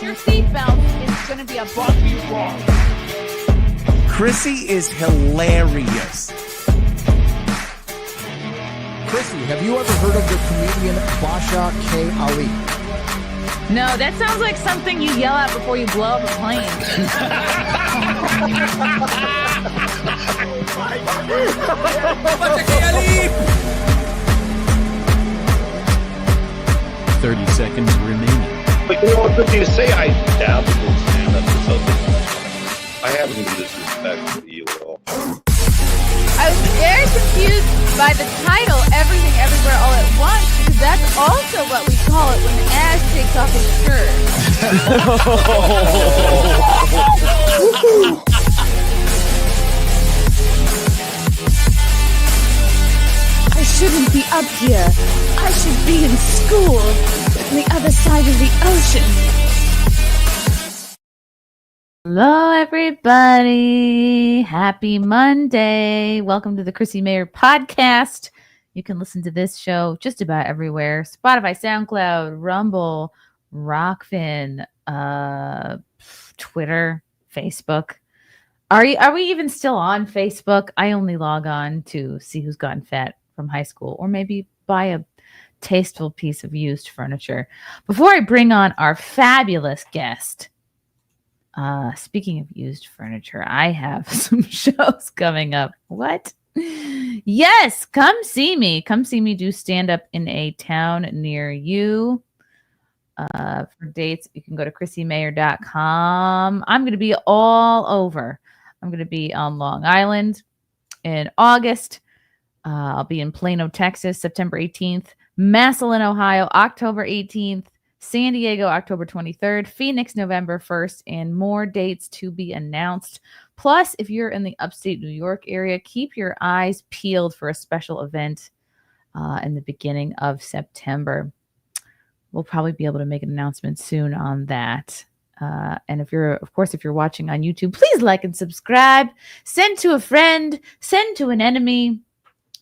your seatbelts. It's going to be a Buffy walk. Chrissie is hilarious. Chrissie, have you ever heard of the comedian Basha K. Ali? No, that sounds like something you yell out before you blow up a plane. Basha K. Ali! 30 seconds remaining. But you know what good thing to say? I dabble stand up or something. I haven't even disrespected you at all. I was very confused by the title, Everything Everywhere All at Once, because that's also what we call it when Ash takes off his shirt. I shouldn't be up here. I should be in school on the other side of the ocean. Hello, everybody. Happy Monday. Welcome to the Chrissie Mayr podcast. You can listen to this show just about everywhere. Spotify, SoundCloud, Rumble, Rockfin, Twitter, Facebook. Are we even still on Facebook? I only log on to see who's gotten fat from high school, or maybe buy a tasteful piece of used furniture. Before I bring on our fabulous guest, speaking of used furniture, I have some shows coming up. What? Yes, come see me. Come see me do stand-up in a town near you. For dates, you can go to chrissiemayr.com. I'm going to be all over. I'm going to be on Long Island in August. I'll be in Plano, Texas, September 18th. Massillon, Ohio, October 18th. San Diego, October 23rd. Phoenix, November 1st. And more dates to be announced. Plus, if you're in the upstate New York area, keep your eyes peeled for a special event in the beginning of September. We'll probably be able to make an announcement soon on that. And if you're watching on YouTube, please like and subscribe. Send to a friend. Send to an enemy.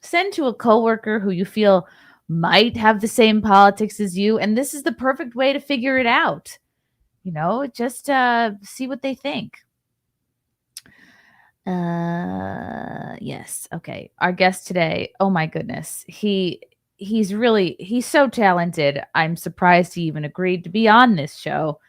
Send to a coworker who you feel might have the same politics as you. And this is the perfect way to figure it out. You know, just see what they think. Yes. Okay. Our guest today. Oh my goodness. He's so talented. I'm surprised he even agreed to be on this show.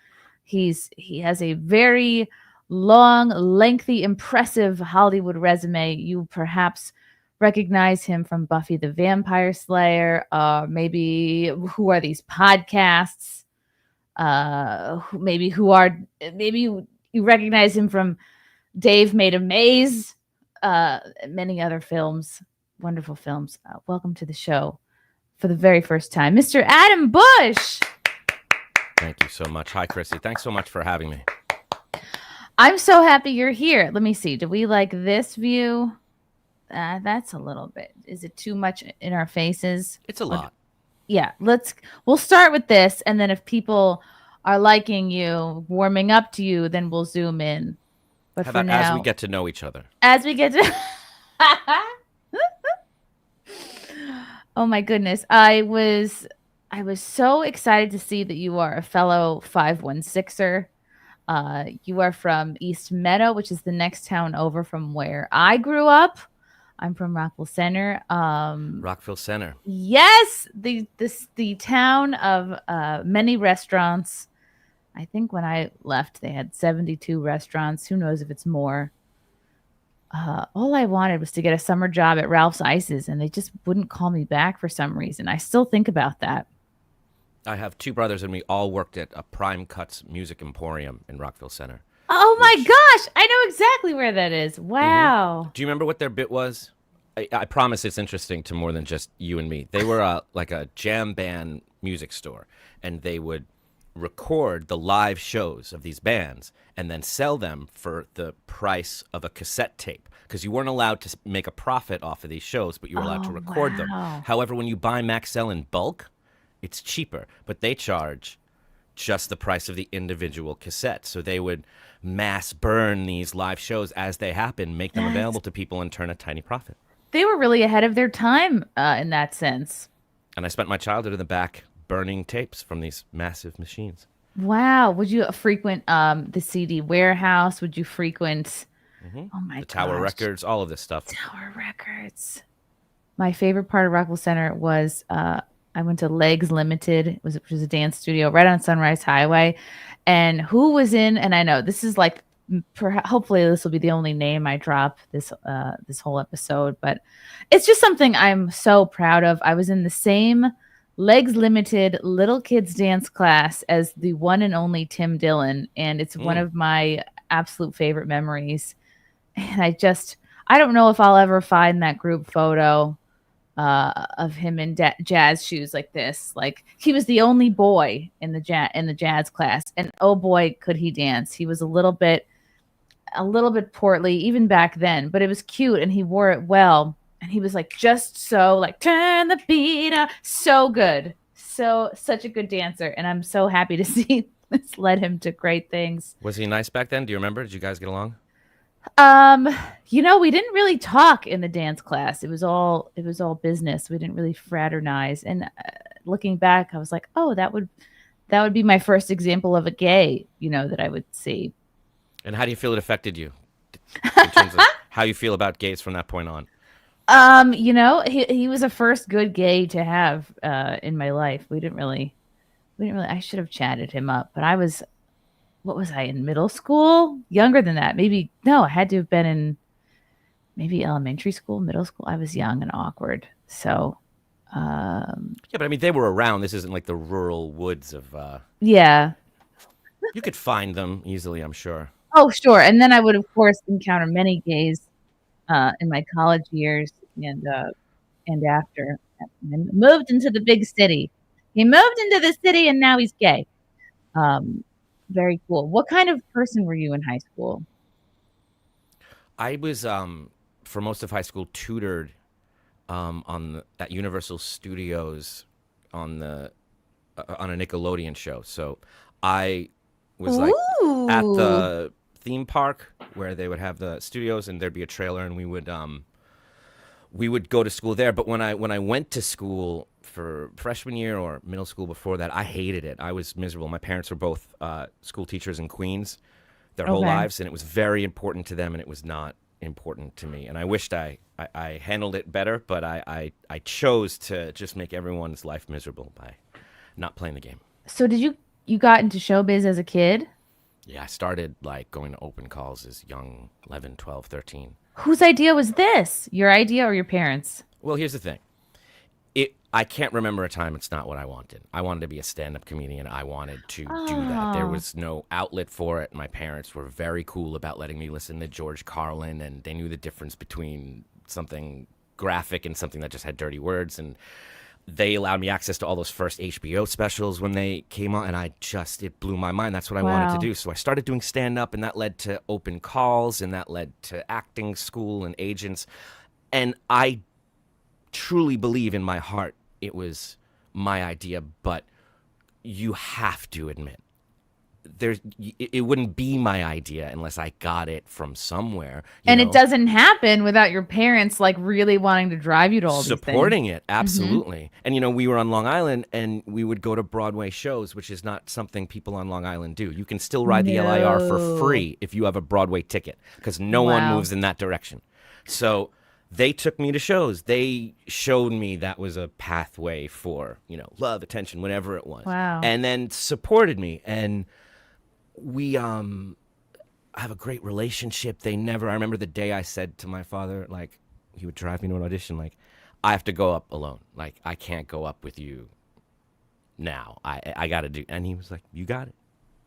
He has a very long, lengthy, impressive Hollywood resume. You perhaps recognize him from Buffy the Vampire Slayer. Maybe Who Are These Podcasts? Maybe you recognize him from Dave Made a Maze. Many other films, wonderful films. Welcome to the show for the very first time, Mr. Adam Busch. Thank you so much. Hi, Chrissie. Thanks so much for having me. I'm so happy you're here. Let me see. Do we like this view? That's a little bit. Is it too much in our faces? It's a lot. Yeah. We'll start with this, and then if people are liking you, warming up to you, then we'll zoom in. But How for about now, as we get to know each other? As we get to Oh my goodness. I was so excited to see that you are a fellow 516er. You are from East Meadow, which is the next town over from where I grew up. I'm from Rockville Center. Rockville Center. Yes, the town of many restaurants. I think when I left, they had 72 restaurants. Who knows if it's more? All I wanted was to get a summer job at Ralph's Ices, and they just wouldn't call me back for some reason. I still think about that. I have two brothers, and we all worked at a Prime Cuts Music Emporium in Rockville Center. Oh my gosh, I know exactly where that is. Wow. Mm-hmm. Do you remember what their bit was? I promise it's interesting to more than just you and me. They were like a jam band music store, and they would record the live shows of these bands and then sell them for the price of a cassette tape, because you weren't allowed to make a profit off of these shows, but you were allowed to record them. However, when you buy Maxell in bulk, it's cheaper, but they charge just the price of the individual cassette. So they would mass burn these live shows as they happen, make them available to people, and turn a tiny profit. They were really ahead of their time in that sense. And I spent my childhood in the back burning tapes from these massive machines. Wow. Would you frequent the CD warehouse? Would you frequent? Oh my The Tower gosh, Records, all of this stuff. Tower Records. My favorite part of Rockville Center was I went to Legs Limited, which was a dance studio right on Sunrise Highway. And who was in? And I know this is like, hopefully this will be the only name I drop this whole episode, but it's just something I'm so proud of. I was in the same Legs Limited little kids dance class as the one and only Tim Dillon, and it's one of my absolute favorite memories. And I don't know if I'll ever find that group photo of him in jazz shoes like this. Like he was the only boy in the jazz class, and oh boy, could he dance! He was a little bit portly even back then, but it was cute, and he wore it well. And he was like just so like turn the beat up, so good, such a good dancer, and I'm so happy to see this led him to great things. Was he nice back then? Do you remember? Did you guys get along? We didn't really talk in the dance class. It was all business. We didn't really fraternize. And looking back, I was like, oh, that would be my first example of a gay, that I would see. And how do you feel it affected you in terms of how you feel about gays from that point on? He was a first good gay to have in my life. We didn't really. I should have chatted him up, but what was I in middle school? Younger than that. Maybe, no, I had to have been in maybe elementary school, middle school. I was young and awkward. So, yeah, but I mean, they were around. This isn't like the rural woods of, yeah. You could find them easily, I'm sure. Oh, sure. And then I would, of course, encounter many gays in my college years and after. And moved into the big city. He moved into the city and now he's gay. Very cool. What kind of person were you in high school? I was, for most of high school, tutored at Universal Studios on a Nickelodeon show. So I was like at the theme park where they would have the studios, and there'd be a trailer, and we would go to school there. But when I went to school for freshman year or middle school before that, I hated it. I was miserable. My parents were both school teachers in Queens their whole lives, and it was very important to them, and it was not important to me. And I wished I handled it better, but I chose to just make everyone's life miserable by not playing the game. So did you got into showbiz as a kid? Yeah, I started like going to open calls as young, 11, 12, 13. Whose idea was this? Your idea or your parents? Well, here's the thing. I can't remember a time it's not what I wanted. I wanted to be a stand-up comedian. I wanted to do that. There was no outlet for it. My parents were very cool about letting me listen to George Carlin, and they knew the difference between something graphic and something that just had dirty words. And they allowed me access to all those first HBO specials when they came on, and it blew my mind. That's what I wanted to do. So I started doing stand-up, and that led to open calls, and that led to acting school and agents. And I truly believe in my heart it was my idea, but you have to admit it wouldn't be my idea unless I got it from somewhere. It doesn't happen without your parents like really wanting to drive you to all these things. Supporting it, absolutely. Mm-hmm. And we were on Long Island, and we would go to Broadway shows, which is not something people on Long Island do. You can still ride the LIR for free if you have a Broadway ticket, because no one moves in that direction. So they took me to shows. They showed me that was a pathway for, love, attention, whatever it was. Wow. And then supported me. And we have a great relationship. I remember the day I said to my father, like, he would drive me to an audition, like, I have to go up alone. Like, I can't go up with you now. I got to do. And he was like, you got it.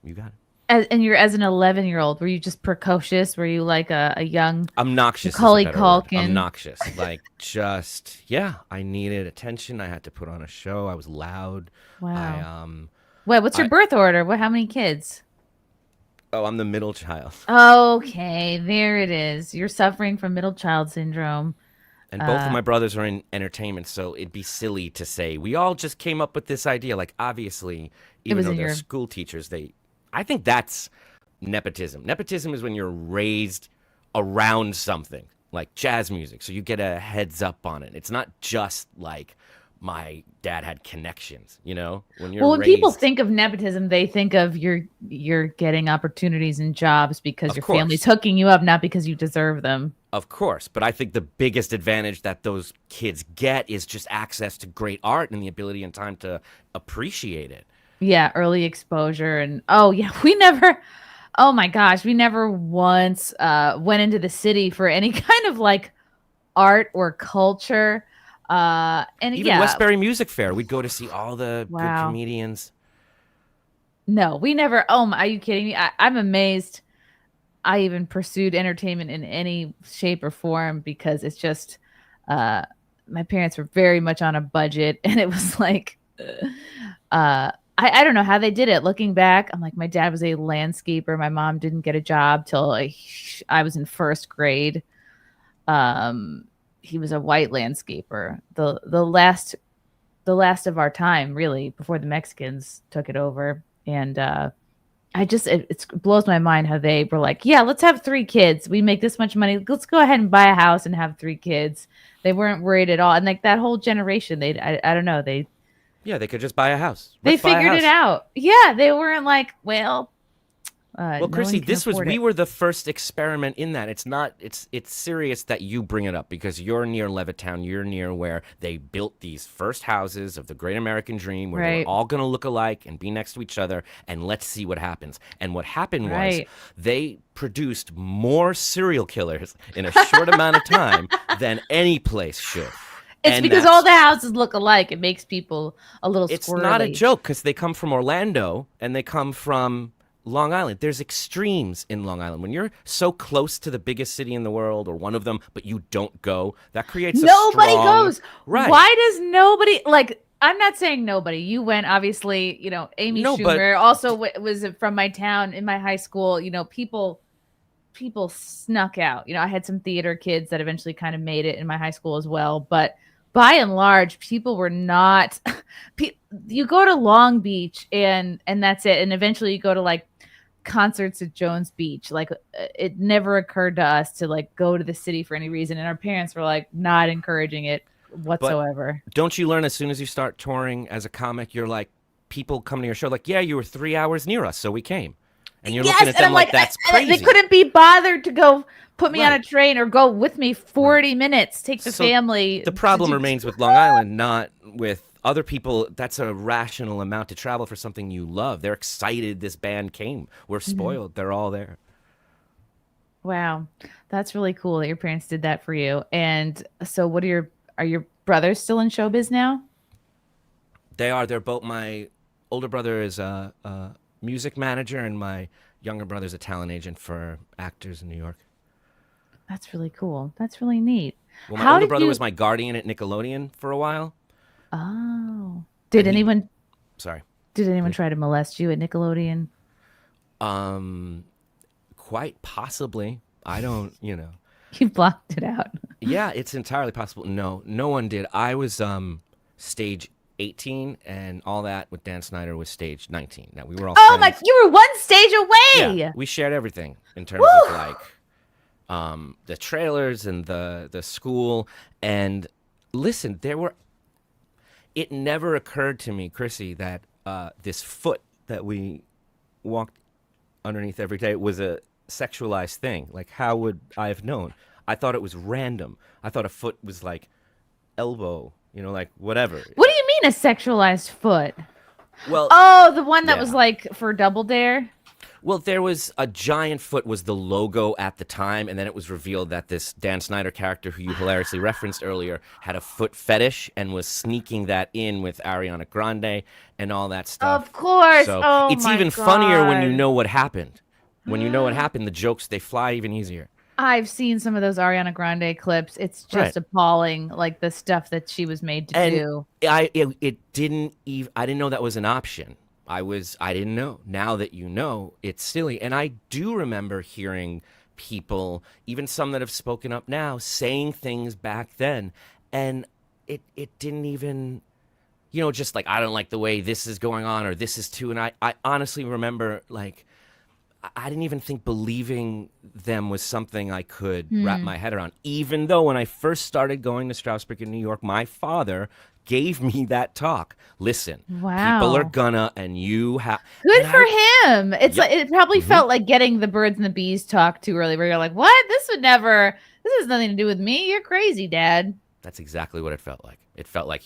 You got it. And you're as an 11-year-old, were you just precocious? Were you like a young obnoxious? Macaulay Culkin? Obnoxious, like I needed attention. I had to put on a show. I was loud. Wow. Wait, what's your birth order? How many kids? Oh, I'm the middle child. Okay, there it is. You're suffering from middle child syndrome. And both of my brothers are in entertainment, so it'd be silly to say we all just came up with this idea. Like, obviously, even though they're school teachers, I think that's nepotism. Nepotism is when you're raised around something like jazz music, so you get a heads up on it. It's not just like my dad had connections. You know, when you're Well, when people raised- think of nepotism, they think of you're getting opportunities and jobs because Of your course. family's hooking you up, not because you deserve them. Of course, but I think the biggest advantage that those kids get is just access to great art and the ability and time to appreciate it. Yeah, early exposure. And oh yeah, we never, oh my gosh, we never once went into the city for any kind of like art or culture. And Even yeah, Westbury Music Fair, we'd go to see all the good Wow. comedians. no, we never. Oh, are you kidding me? I'm amazed I even pursued entertainment in any shape or form because it's just, my parents were very much on a budget, and it was like, I don't know how they did it. Looking back, I'm like, my dad was a landscaper. My mom didn't get a job till I was in first grade. He was a white landscaper. The last of our time, really, before the Mexicans took it over. And it blows my mind how they were like, yeah, let's have 3 kids. We make this much money. Let's go ahead and buy a house and have 3 kids. They weren't worried at all. And like that whole generation, I don't know, they could just buy a house. they Let's buy a figured it house. out. Yeah, they weren't like, well, Well, no one Chrissy, can afford we it. were the first experiment in that. It's serious that you bring it up because you're near Levittown. You're near where they built these first houses of the Great American Dream, where they Right. were all going to look alike and be next to each other, and let's see what happens. And what happened was Right. they produced more serial killers in a short amount of time than any place should. It's And because that's- all the houses look alike. It makes people a little It's squirrely. not a joke because they come from Orlando and they come from Long Island. There's extremes in Long Island. When you're so close to the biggest city in the world or one of them, but you don't go, that creates Nobody a strong... goes. Right. Why does nobody like? I'm not saying nobody. You went, obviously. You know, Amy No, but- Schumer also was from my town in my high school. You know, people snuck out. You know, I had some theater kids that eventually kind of made it in my high school as well. But by and large, people were not. You go to Long Beach and that's it. And eventually you go to like concerts at Jones Beach. Like it never occurred to us to like go to the city for any reason. And our parents were like not encouraging it whatsoever. Don't you learn as soon as you start touring as a comic, you're like, people come to your show like, yeah, you were 3 hours near us, so we came. And you're looking at and them I'm like, that's and crazy. they couldn't be bothered to go put me on a Right. train or go with me 40 minutes, take the So family. The problem to- remains with Long Island, not with other people. That's a rational amount to travel for something you love. They're excited this band came. We're spoiled. They're all there. Wow, that's really cool that your parents did that for you. And so, are your brothers still in showbiz now? They are. They're both. My older brother is a music manager, and my younger brother's a talent agent for actors in New York. That's really cool. That's really neat. Well, my How older did brother you- was my guardian at Nickelodeon for a while. Oh, did And he- anyone Sorry. try to molest you at Nickelodeon? Quite possibly. I don't, You blocked it out. Yeah, it's entirely possible. No one did. I was stage 18, and all that with Dan Snyder was stage 19. Now, we were all Oh my! friends. You were one stage away. Yeah, we shared everything in terms Woo! of like the trailers and the school. And listen, it never occurred to me, Chrissy, that this foot that we walked underneath every day was a sexualized thing. Like, how would I have known? I thought it was random. I thought a foot was like elbow, like whatever. What do you mean a sexualized foot? Well, Oh, the one that Yeah. was like for Double Dare. Well, there was a giant foot was the logo at the time, and then it was revealed that this Dan Snyder character, who you hilariously referenced earlier, had a foot fetish and was sneaking that in with Ariana Grande and all that stuff. Of course. So Oh it's my even funnier when you God. know what happened. When you know what happened, the jokes, they fly even easier. I've seen some of those Ariana Grande clips. It's just Right. appalling, like the stuff that she was made to And do. it didn't even, I didn't know that was an option. I didn't know. Now that you know, it's silly. And I do remember hearing people, even some that have spoken up now, saying things back then. And it didn't even, just like, I don't like the way this is going on or this is too. And I honestly remember, like, I didn't even think believing them was something I could Hmm. wrap my head around. Even though when I first started going to Stroudsburg in New York, my father gave me that talk. Listen, people are Wow. gonna, and you have. Good and for him. It's Yep. like it probably Mhm. felt like getting the birds and the bees talk too early, where you're like, "What? This would never. This has nothing to do with me. You're crazy, Dad." That's exactly what it felt like. It felt like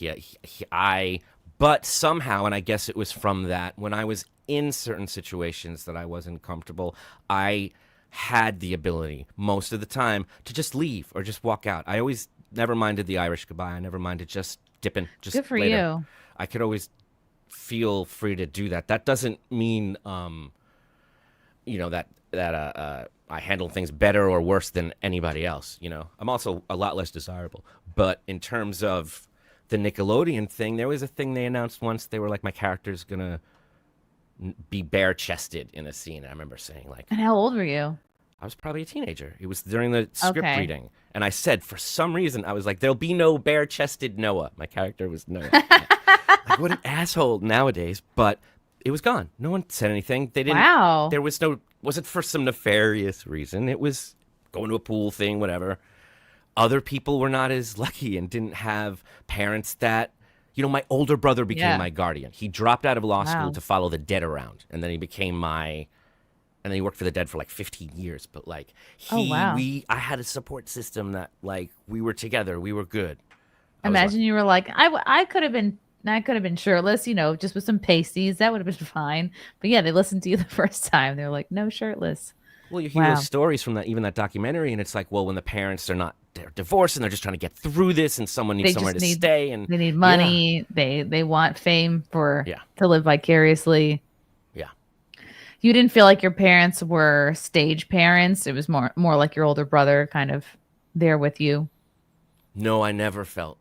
but somehow, and I guess it was from that, when I was in certain situations that I wasn't comfortable, I had the ability most of the time to just leave or just walk out. I always never minded the Irish goodbye. I never minded just dipping, just Good for later. you. I could always feel free to do that. That doesn't mean, that I handle things better or worse than anybody else. I'm also a lot less desirable. But in terms of the Nickelodeon thing, there was a thing they announced once. They were like, my character's gonna be bare chested in a scene. I remember saying like, And how old were you? I was probably a teenager. It was during the script Okay. reading, and I said for some reason I was like, there'll be no bare chested Noah. My character was Noah. Like, what an asshole nowadays, but it was gone. No one said anything. They didn't. Wow. There was no. Wasn't for some nefarious reason. It was going to a pool thing, whatever. Other people were not as lucky and didn't have parents that. My older brother became my guardian. He dropped out of law school to follow the dead around, and then he became my. And then he worked for the dead for like 15 years. But like I had a support system that like we were together, we were good. Imagine you were like, I could have been shirtless, just with some pasties. That would have been fine. But yeah, they listened to you the first time. They were like, no shirtless. Well, you hear those stories from that documentary, and it's like, well, when the parents they're divorced and they're just trying to get through this, and someone needs somewhere to stay, and they need money. Yeah. They want fame to live vicariously. Yeah. You didn't feel like your parents were stage parents. It was more like your older brother kind of there with you. No, I never felt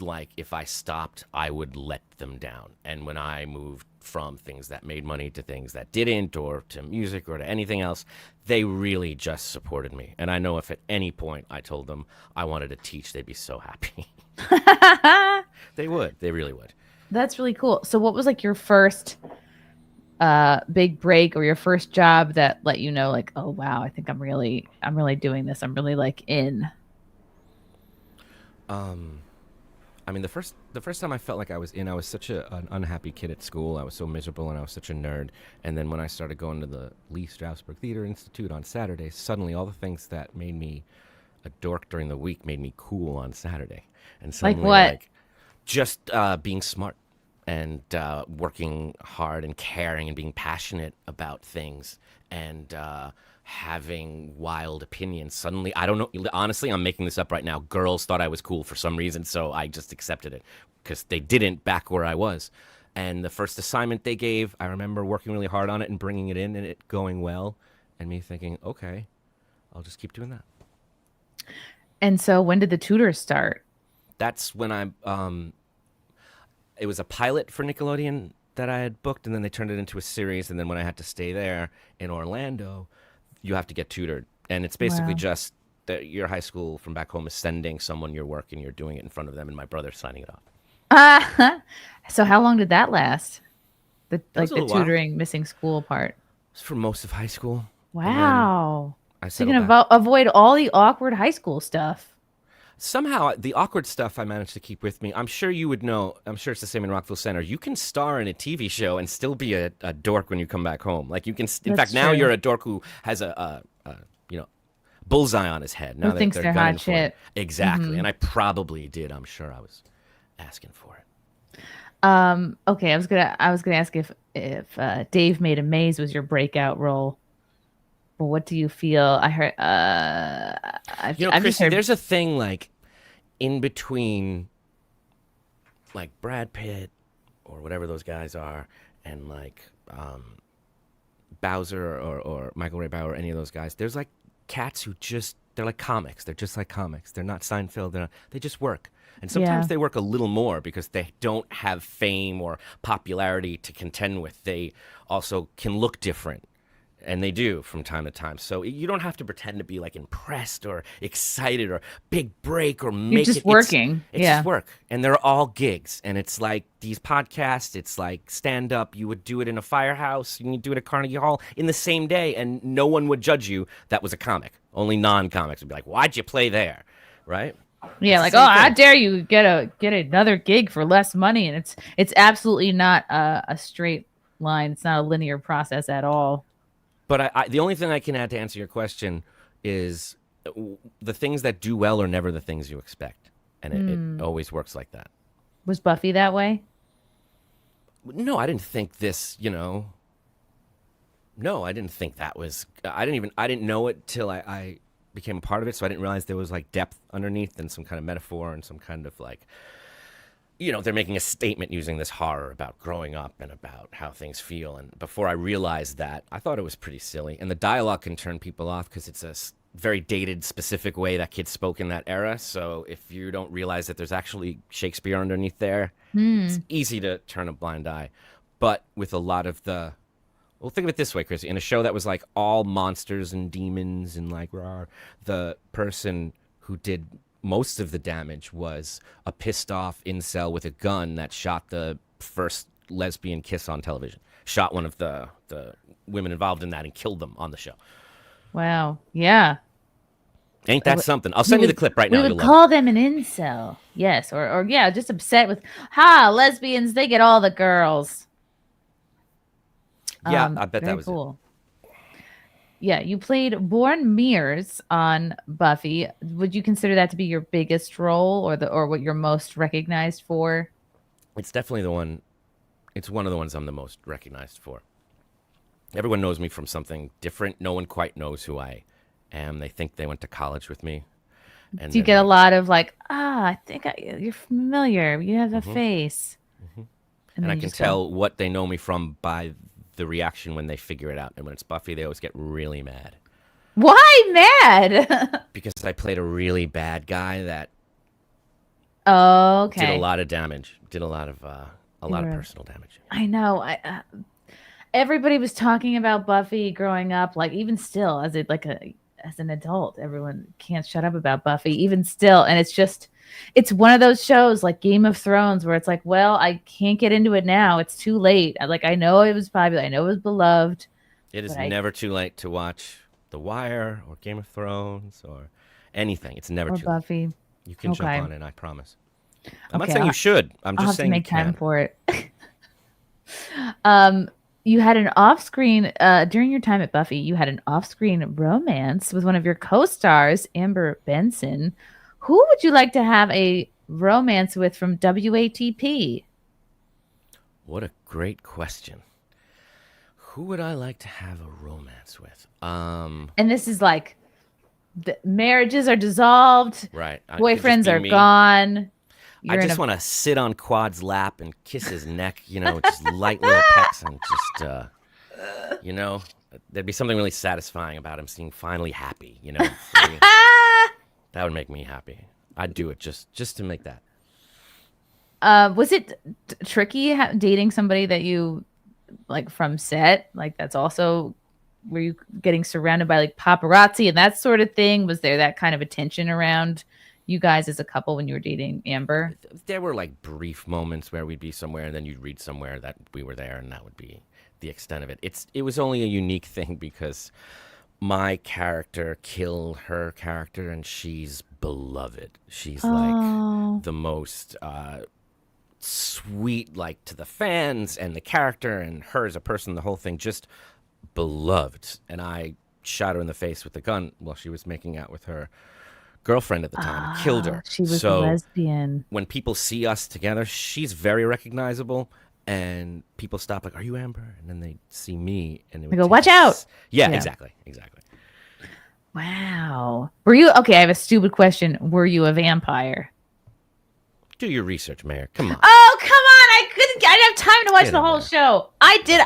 like if I stopped, I would let them down. And when I moved from things that made money to things that didn't, or to music or to anything else, they really just supported me. And I know if at any point I told them I wanted to teach, they'd be so happy. They would. They really would. That's really cool. So what was like your first big break or your first job that let you know like, oh wow, I think I'm really doing this. I'm really like in. I mean, the first time I felt like I was such an unhappy kid at school. I was so miserable and I was such a nerd. And then when I started going to the Lee Strasberg Theater Institute on Saturdays, suddenly all the things that made me a dork during the week made me cool on Saturday. And suddenly, like what? Just being smart and working hard and caring and being passionate about things and having wild opinions. Suddenly, I don't know. Honestly, I'm making this up right now. Girls thought I was cool for some reason, so I just accepted it because they didn't back where I was. And the first assignment they gave, I remember working really hard on it and bringing it in and it going well, and me thinking, okay, I'll just keep doing that. And so, when did the tutors start? That's when it was a pilot for Nickelodeon that I had booked, and then they turned it into a series. And then when I had to stay there in Orlando, you have to get tutored. And it's basically just that your high school from back home is sending someone your work and you're doing it in front of them, and my brother's signing it off. So how long did that last? The tutoring, while. missing school part. It was for most of high school. Wow. So you can can avoid all the awkward high school stuff. Somehow, the awkward stuff I managed to keep with me. I'm sure you would know. I'm sure it's the same in Rockville Center. You can star in a TV show and still be a dork when you come back home. Like you can. In fact, now you're a dork who has a bullseye on his head. Now who thinks they're hot shit. Exactly, Mm-hmm. and I probably did. I'm sure I was asking for it. Okay, I was gonna ask if Dave Made a Maze was your breakout role. But what do you feel? I heard. I've Chrissy, heard... there's a thing like in between, like Brad Pitt or whatever those guys are, and like Bowser or Michael Ray Bauer, any of those guys. There's like cats who they're like comics. They're just like comics. They're not Seinfeld. They just work. And sometimes they work a little more because they don't have fame or popularity to contend with. They also can look different. And they do from time to time. So you don't have to pretend to be like impressed or excited or big break or make just it. working. It's just work. And they're all gigs. And it's like these podcasts, it's like stand up. You would do it in a firehouse. You do it at Carnegie Hall in the same day. And no one would judge you that was a comic. Only non-comics would be like, why'd you play there? Right? Yeah, like, oh, how dare you get another gig for less money? And it's absolutely not a straight line. It's not a linear process at all. But the only thing I can add to answer your question is the things that do well are never the things you expect. And it always works like that. Was Buffy that way? No, I didn't think this, No, I didn't think that was... I didn't know it till I became a part of it, so I didn't realize there was like depth underneath and some kind of metaphor and some kind of like... they're making a statement using this horror about growing up and about how things feel. And before I realized that, I thought it was pretty silly. And the dialogue can turn people off because it's a very dated, specific way that kids spoke in that era. So if you don't realize that there's actually Shakespeare underneath there, it's easy to turn a blind eye. But with a lot of the... Well, think of it this way, Chrissy. In a show that was like all monsters and demons and like the person who did... most of the damage was a pissed off incel with a gun that shot the first lesbian kiss on television. Shot one of the women involved in that and killed them on the show. Wow. Yeah. Ain't that something? I'll send you the clip right now. We would call them an incel. Yes. Or yeah, just upset with, lesbians, they get all the girls. Yeah, I bet that was cool. Yeah, you played Born Mears on Buffy. Would you consider that to be your biggest role or what you're most recognized for? It's definitely the one. It's one of the ones I'm the most recognized for. Everyone knows me from something different. No one quite knows who I am. They think they went to college with me. And do you get a lot of like, I think you're familiar. You have a face. Mm-hmm. And I can tell what they know me from by the reaction when they figure it out. And when it's Buffy, they always get really mad. Why mad? Because I played a really bad guy that did a lot of damage. Did a lot of personal damage. I know. Everybody was talking about Buffy growing up, like even still as an adult, everyone can't shut up about Buffy, even still. And it's one of those shows like Game of Thrones where it's like, well, I can't get into it now. It's too late. I know it was popular. I know it was beloved. It is never too late to watch The Wire or Game of Thrones or anything. It's never too Buffy. late. You can jump on it, I promise. I'm not saying you should. I'm just saying you can. I'll have to make time for it. You had an off-screen, during your time at Buffy, you had an off-screen romance with one of your co-stars, Amber Benson. Who would you like to have a romance with from WATP? What a great question. Who would I like to have a romance with? And this is like, the marriages are dissolved. Right. Boyfriends are gone. I just want to sit on Quad's lap and kiss his neck, just light little pecks and just, there'd be something really satisfying about him seeing finally happy, That would make me happy. I'd do it just to make that. Was it tricky dating somebody that you like from set? Like that's also, were you getting surrounded by like paparazzi and that sort of thing? Was there that kind of attention around you guys as a couple when you were dating Amber? There were like brief moments where we'd be somewhere and then you'd read somewhere that we were there and that would be the extent of it. It was only a unique thing because my character killed her character and she's beloved. She's like the most sweet, like to the fans and the character and her as a person, the whole thing, just beloved. And I shot her in the face with a gun while she was making out with her girlfriend at the time, killed her. She was a lesbian. When people see us together, she's very recognizable. And people stop like, are you Amber? And then they see me and they go, watch out. Yeah, exactly. Wow. Were you, okay, I have a stupid question. Were you a vampire? Do your research, Mayor. Come on. Oh, come on. I didn't have time to watch the whole show. I did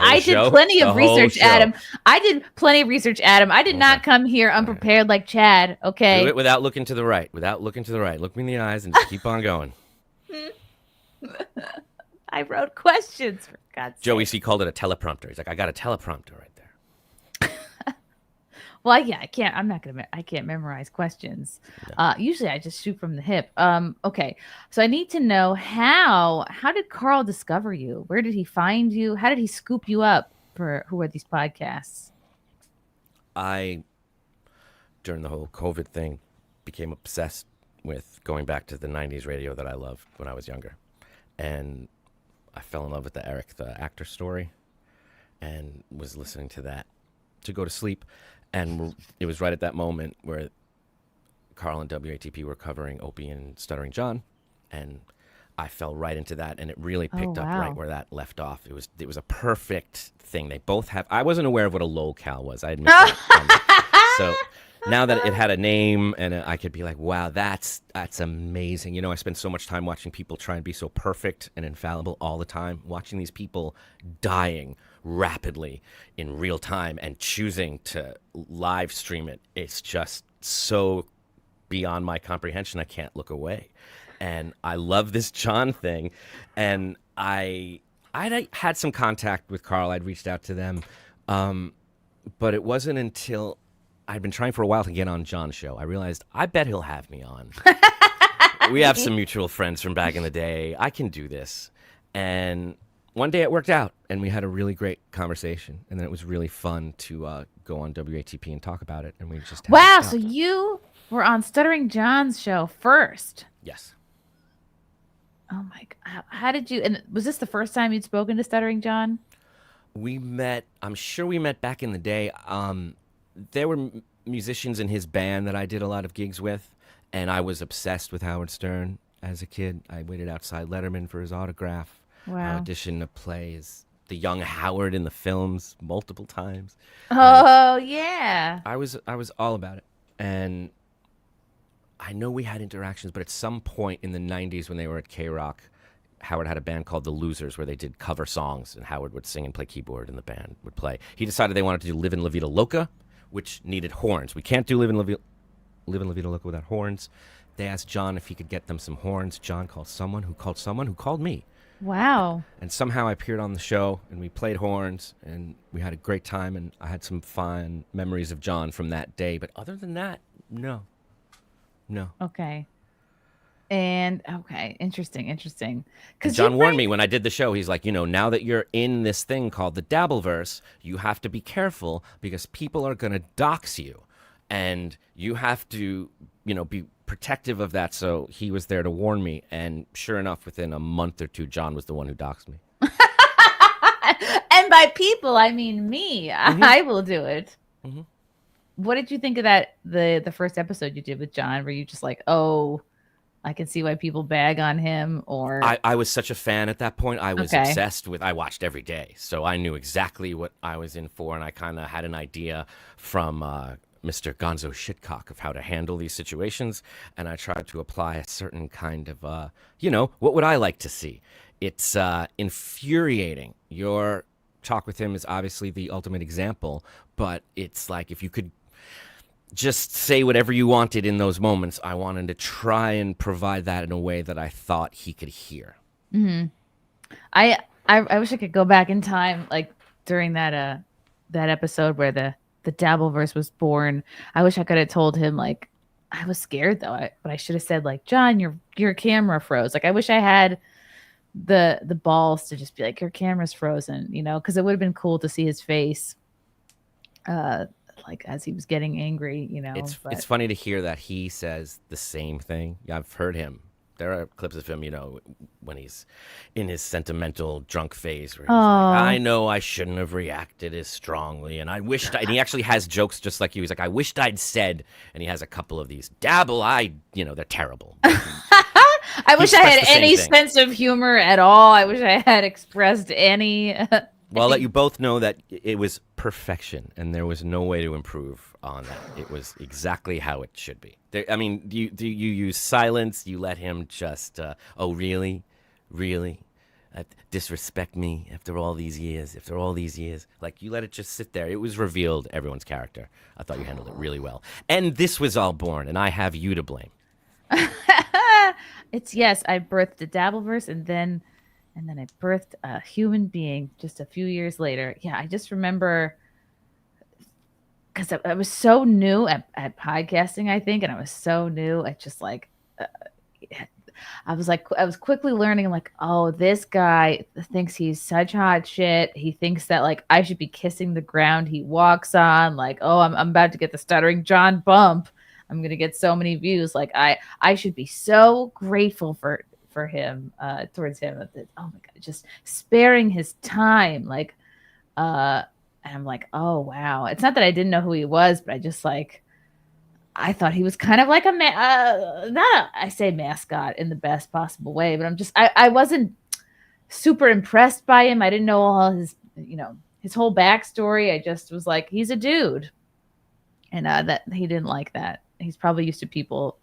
plenty of research, Adam. I did plenty of research, Adam. I did not come here unprepared like Chad, okay? Do it without looking to the right. Look me in the eyes and just keep on going. I wrote questions, for God's sake. Joey C. called it a teleprompter. He's like, I got a teleprompter right there. Well, yeah, I can't. I'm not gonna. I can't memorize questions. Usually, I just shoot from the hip. Okay. So I need to know how. How did Carl discover you? Where did he find you? How did he scoop you up for who are these podcasts? I, during the whole COVID thing, became obsessed with going back to the 90s radio that I loved when I was younger. And I fell in love with the Eric the Actor story and was listening to that to go to sleep. And it was right at that moment where Carl and WATP were covering Opie and Stuttering John. And I fell right into that, and it really picked up right where that left off. It was a perfect thing. They both have. I wasn't aware of what a locale was. I admit that. So now that it had a name, and I could be like, wow, that's amazing. You know, I spend so much time watching people try and be so perfect and infallible all the time. Watching these people dying rapidly in real time and choosing to live stream it. It's just so beyond my comprehension. I can't look away. And I love this John thing. And I had some contact with Carl. I'd reached out to them. But it wasn't until I'd been trying for a while to get on John's show. I realized, I bet he'll have me on. We have some mutual friends from back in the day. I can do this. And one day it worked out, and we had a really great conversation. And then it was really fun to go on WATP and talk about it. And we just wow. So you were on Stuttering John's show first. Yes. Oh my God. How did you, and was this the first time you'd spoken to Stuttering John? We met, I'm sure we met back in the day. There were musicians in his band that I did a lot of gigs with, and I was obsessed with Howard Stern as a kid. I waited outside Letterman for his autograph. Wow. I auditioned to play as the young Howard in the films multiple times. Oh, yeah. I was all about it. And I know we had interactions, but at some point in the 90s when they were at K-Rock, Howard had a band called The Losers where they did cover songs, and Howard would sing and play keyboard, and the band would play. He decided they wanted to do Livin' La Vida Loca, which needed horns. We can't do Livin' La Vida Loca without horns. They asked John if he could get them some horns. John called someone who called me. Wow. And somehow I appeared on the show, and we played horns, and we had a great time, and I had some fond memories of John from that day. But other than that, no. Okay. And okay, interesting. Because John warned me when I did the show. He's like, now that you're in this thing called the Dabbleverse, you have to be careful because people are going to dox you, and you have to, be protective of that. So he was there to warn me, and sure enough, within a month or two, John was the one who doxed me. And by people, I mean me. Mm-hmm. I will do it. Mm-hmm. What did you think of that? The first episode you did with John, were you just like, oh, I can see why people bag on him? Or I was such a fan at that point. I was obsessed with. I watched every day, so I knew exactly what I was in for, and I kind of had an idea from Mr. Gonzo Shitcock of how to handle these situations, and I tried to apply a certain kind of, what would I like to see? It's infuriating. Your talk with him is obviously the ultimate example, but it's like if you could just say whatever you wanted in those moments, I wanted to try and provide that in a way that I thought he could hear. Mm-hmm. I wish I could go back in time, like during that episode where the Dabbleverse was born. I wish I could have told him, like, I was scared though, but I should have said, like, John, your camera froze. Like, I wish I had the balls to just be like, your camera's frozen, because it would have been cool to see his face. Like as he was getting angry, It's funny to hear that he says the same thing. Yeah, I've heard him. There are clips of him, when he's in his sentimental drunk phase where he's like, I know I shouldn't have reacted as strongly, and I wished and he actually has jokes just like you. He's like, I wished I'd said, and he has a couple of these. Dabble, they're terrible. I wish I had any sense of humor at all. I wish I had expressed any. Well, I'll let you both know that it was perfection, and there was no way to improve on that. It was exactly how it should be. Do you use silence? You let him just, really? Disrespect me after all these years? Like, you let it just sit there. It was revealed everyone's character. I thought you handled it really well. And this was all born, and I have you to blame. I birthed the Dabbleverse, and then I birthed a human being just a few years later. Yeah, I just remember because I was so new at podcasting, I think, and I was so new at just like, I was quickly learning, like, oh, this guy thinks he's such hot shit. He thinks that like I should be kissing the ground he walks on. Like, oh, I'm about to get the Stuttering John bump. I'm gonna get so many views. Like, I should be so grateful for him, towards him. Oh my god, just sparing his time. Like, and I'm like, oh wow. It's not that I didn't know who he was, but I just like, I thought he was kind of like I say mascot in the best possible way, but I wasn't super impressed by him. I didn't know all his, his whole backstory. I just was like, he's a dude. And that he didn't like that. He's probably used to people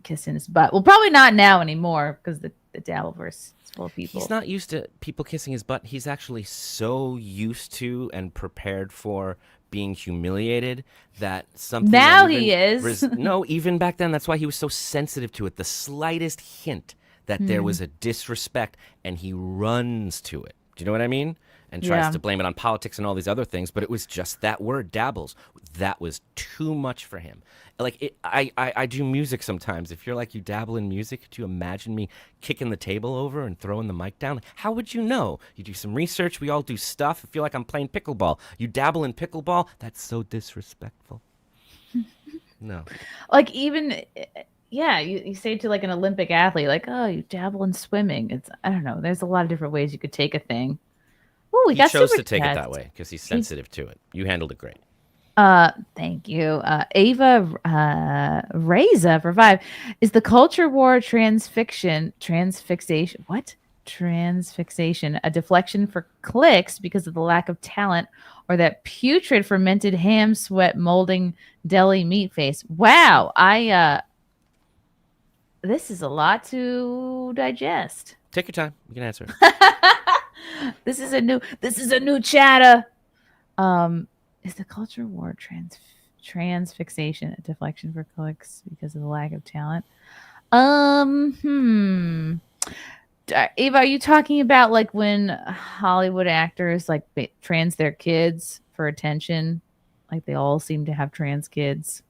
kissing his butt. Well, probably not now anymore because the Dabbleverse is full of people. He's not used to people kissing his butt. He's actually so used to and prepared for being humiliated that something now he is. No, even back then, that's why he was so sensitive to it. The slightest hint that there was a disrespect, and he runs to it. Do you know what I mean? And tries to blame it on politics and all these other things, but it was just that word, dabbles. That was too much for him. Like, I do music sometimes. If you're like, you dabble in music, could you imagine me kicking the table over and throwing the mic down? How would you know? You do some research. We all do stuff. I feel like I'm playing pickleball. You dabble in pickleball? That's so disrespectful. No. Like, even... Yeah, you say to like an Olympic athlete, like, oh, you dabble in swimming. It's, I don't know. There's a lot of different ways you could take a thing. Ooh, he chose to take it that way because he's sensitive to it. You handled it great. Thank you. Ava Reza for 5. Is the culture war transfixation a deflection for clicks because of the lack of talent, or that putrid fermented ham sweat molding deli meat face? Wow, this is a lot to digest. Take your time. You can answer. This is a new chatter. Is the culture war transfixation a deflection for clicks because of the lack of talent? Ava, are you talking about like when Hollywood actors like trans their kids for attention? Like they all seem to have trans kids.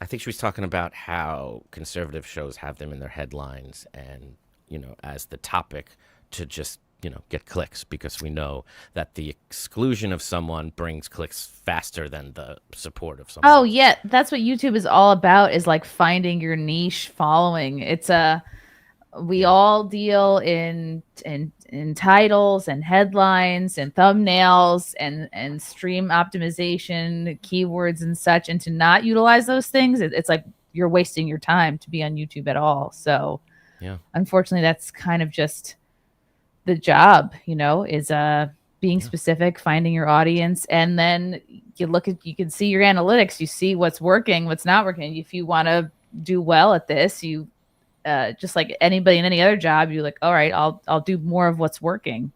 I think she was talking about how conservative shows have them in their headlines and, as the topic to just, get clicks, because we know that the exclusion of someone brings clicks faster than the support of someone. Oh, yeah. That's what YouTube is all about, is like finding your niche following. It's we all deal in titles and headlines and thumbnails and stream optimization, keywords and such, and to not utilize those things, it's like you're wasting your time to be on YouTube at all. So yeah, unfortunately, that's kind of just the job, is being specific, finding your audience, and then you can see your analytics, you see what's working, what's not working. If you want to do well at this, you just like anybody in any other job, you're like, all right, I'll do more of what's working.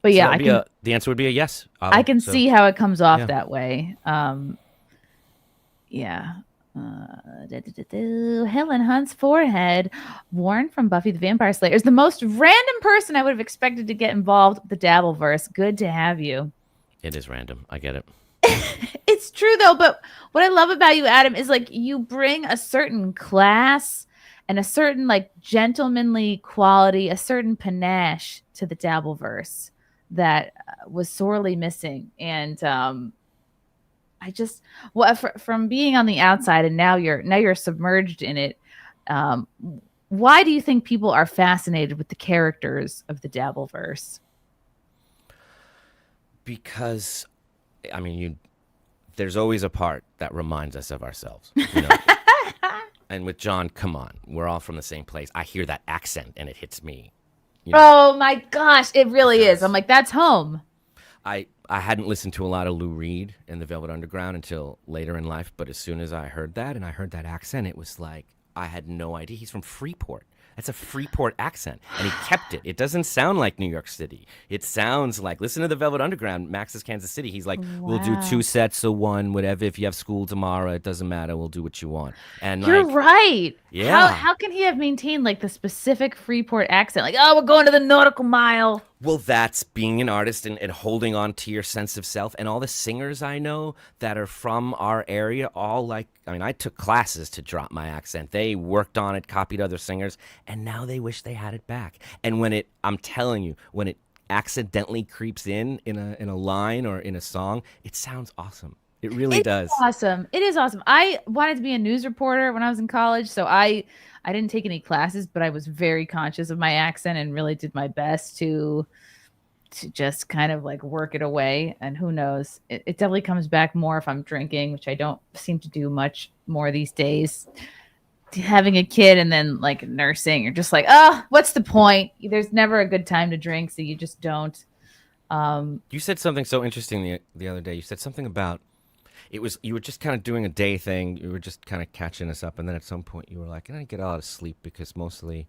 But yeah, the answer would be a yes. I can see how it comes off that way. Yeah. Helen Hunt's forehead. Warren from Buffy the Vampire Slayer is the most random person I would have expected to get involved with the Dabbleverse. Good to have you. It is random. I get it. It's true though, but what I love about you, Adam, is like you bring a certain class and a certain like gentlemanly quality, a certain panache to the Dabbleverse that was sorely missing. And I just, from being on the outside, and now you're submerged in it. Why do you think people are fascinated with the characters of the Dabbleverse? Because, I mean, there's always a part that reminds us of ourselves. And with John, come on, we're all from the same place. I hear that accent and it hits me. Oh my gosh, it really is. I'm like, that's home. I hadn't listened to a lot of Lou Reed and the Velvet Underground until later in life, but as soon as I heard that and I heard that accent, it was like, I had no idea. He's from Freeport. That's a Freeport accent, and he kept it. It doesn't sound like New York City. It sounds like, listen to the Velvet Underground, Max's Kansas City. He's like, we'll do 2 sets of 1, whatever. If you have school tomorrow, it doesn't matter. We'll do what you want. And you're right. Yeah. How can he have maintained like the specific Freeport accent? Like, oh, we're going to the nautical mile. Well, that's being an artist and holding on to your sense of self. And all the singers I know that are from our area, I took classes to drop my accent. They worked on it, copied other singers, and now they wish they had it back. And I'm telling you, when it accidentally creeps in a line or in a song, it sounds awesome. It really does. Awesome. It is awesome. I wanted to be a news reporter when I was in college, so I didn't take any classes, but I was very conscious of my accent and really did my best to just kind of like work it away. And who knows, it definitely comes back more if I'm drinking, which I don't seem to do much more these days. Having a kid and then like nursing, you're just like, oh, what's the point? There's never a good time to drink, so you just don't. You said something so interesting the other day. You said something about you were just kind of doing a day thing. You were just kind of catching us up, and then at some point you were like, I didn't get a lot of sleep because mostly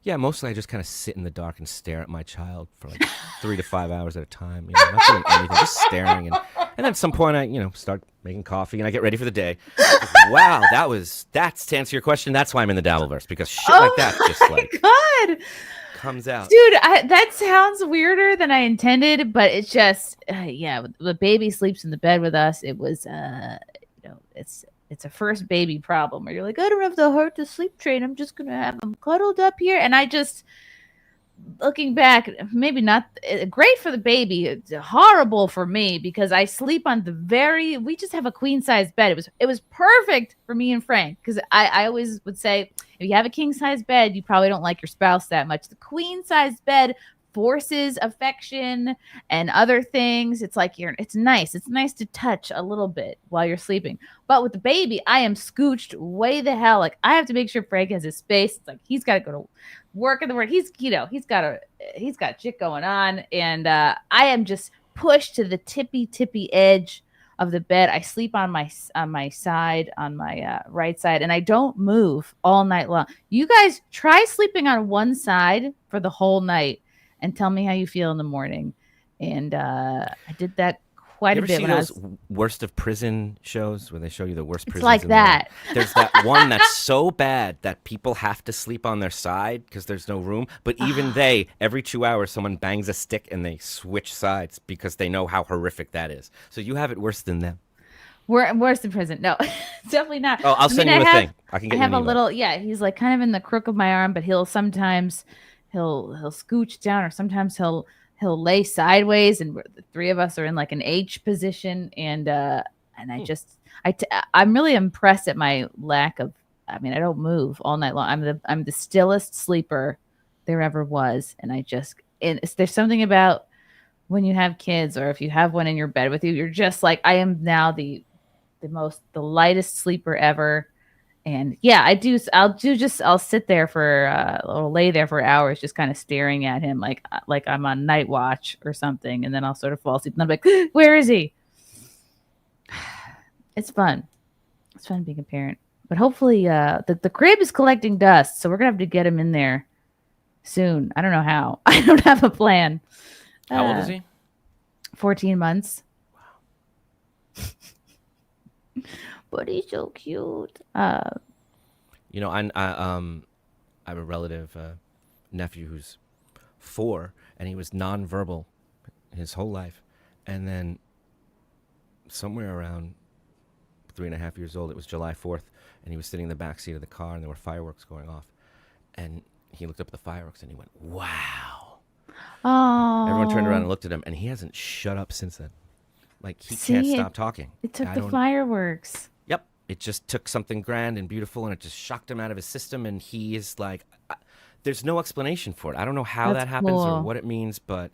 I just kind of sit in the dark and stare at my child for like 3 to 5 hours at a time. Not doing anything, just staring. And then at some point I, start making coffee and I get ready for the day. Wow, that's to answer your question. That's why I'm in the Dabbleverse, because shit like that just like God. comes out. Dude, that sounds weirder than I intended, but it's just, the baby sleeps in the bed with us. It was, it's a first baby problem where you're like, I don't have the heart to sleep train. I'm just going to have him cuddled up here. And I just, looking back, maybe not great for the baby. It's horrible for me because I sleep on we just have a queen size bed. It was perfect for me and Frank, because I always would say, if you have a king size bed, you probably don't like your spouse that much. The queen size bed forces affection and other things. It's like it's nice. It's nice to touch a little bit while you're sleeping. But with the baby, I am scooched way the hell. Like, I have to make sure Frank has his space. It's like he's got to go to work in the work. He's got shit going on, and I am just pushed to the tippy edge of the bed. I sleep on my side, on my right side, and I don't move all night long. You guys try sleeping on one side for the whole night and tell me how you feel in the morning. And I did that quite a bit. You ever see those worst of prison shows where they show you the worst prisons? It's like that. There's that one that's so bad that people have to sleep on their side because there's no room. But even every 2 hours, someone bangs a stick and they switch sides because they know how horrific that is. So you have it worse than them. We're worse than prison. No, definitely not. Oh, I'll send you a thing. I can get you an email. Little, he's like kind of in the crook of my arm, but he'll scooch down, or sometimes he'll lay sideways, and the three of us are in like an H position. And I'm really impressed at my lack of, I don't move all night long. I'm the stillest sleeper there ever was. And there's something about when you have kids, or if you have one in your bed with you, you're just like, I am now the lightest sleeper ever. And I'll sit there or lay there for hours, just kind of staring at him like I'm on night watch or something. And then I'll sort of fall asleep and I'm like, where is he? It's fun. It's fun being a parent, but hopefully the crib is collecting dust. So we're going to have to get him in there soon. I don't know how. I don't have a plan. How old is he? 14 months. Wow. But he's so cute. I have a relative nephew who's 4, and he was nonverbal his whole life. And then somewhere around 3.5 years old, it was July 4th, and he was sitting in the back seat of the car, and there were fireworks going off. And he looked up at the fireworks, and he went, wow. Oh. Everyone turned around and looked at him, and he hasn't shut up since then. Like, he can't stop talking. It took the fireworks. Yep. It just took something grand and beautiful, and it just shocked him out of his system, and he is like, there's no explanation for it. I don't know how that happens or what it means, but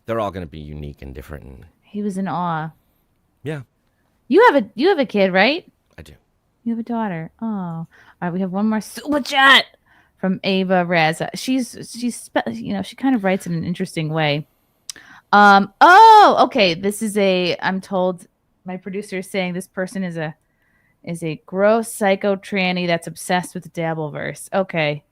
they're all going to be unique and different. And he was in awe. Yeah. You have a kid, right? I do. You have a daughter. Oh. All right, we have one more super chat from Ava Raza. She kind of writes in an interesting way. Okay. This is I'm told my producer is saying this person is a gross psycho tranny that's obsessed with the Dabbleverse. Okay.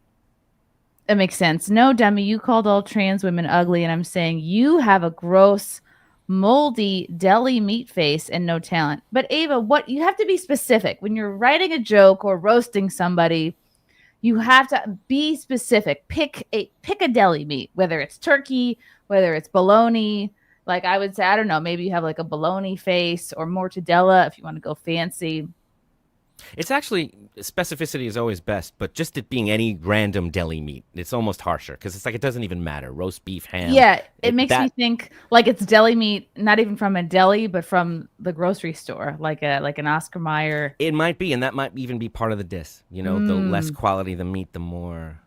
That makes sense. No, dummy, you called all trans women ugly, and I'm saying you have a gross, moldy deli meat face and no talent. But Ava, you have to be specific when you're writing a joke or roasting somebody. You have to be specific. Pick a deli meat, whether it's turkey, whether it's bologna. Like I would say, I don't know, maybe you have like a bologna face or mortadella if you want to go fancy. It's actually, specificity is always best, but just it being any random deli meat, it's almost harsher because it's like it doesn't even matter. Roast beef, ham. Yeah, it makes me think like it's deli meat, not even from a deli, but from the grocery store, like an Oscar Mayer. It might be, and that might even be part of the diss. You know, the less quality the meat, the more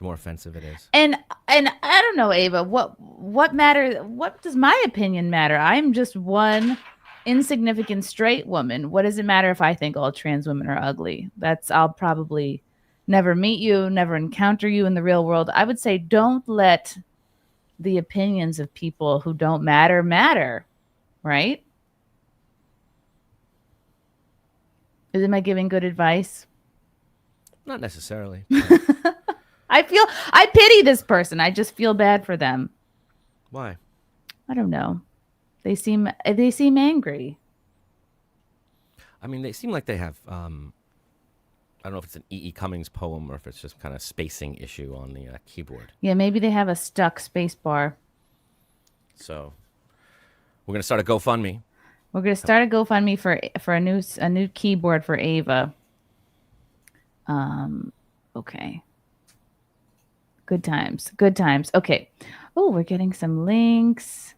offensive it is. And I don't know, Ava, what matters? What does my opinion matter? I'm just one insignificant straight woman. What does it matter if I think all trans women are ugly? I'll probably never meet you, never encounter you in the real world. I would say don't let the opinions of people who don't matter, right? Am I giving good advice? Not necessarily. I pity this person. I just feel bad for them. Why? I don't know. They seem angry. I mean, they seem like they have. I don't know if it's an E.E. Cummings poem or if it's just kind of spacing issue on the keyboard. Yeah, maybe they have a stuck space bar. So, we're gonna start a GoFundMe. We're gonna start a GoFundMe for a new keyboard for Ava. Okay. Good times. Okay. Oh, we're getting some links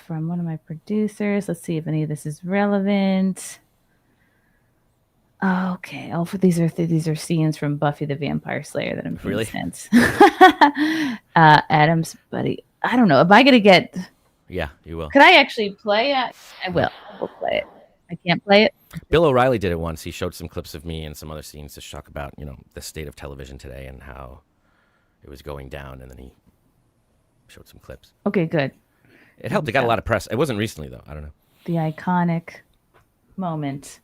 from one of my producers. Let's see if any of this is relevant. Okay. Oh, these are scenes from Buffy the Vampire Slayer that I'm being really sent. Adam's buddy. I don't know. Am I gonna get? Yeah, you will. Could I actually play it? I will. We'll play it. I can't play it. Bill O'Reilly did it once. He showed some clips of me and some other scenes to talk about, the state of television today and how it was going down, and then he showed some clips. Okay, good. It helped. It got a lot of press. It wasn't recently, though. I don't know. The iconic moment.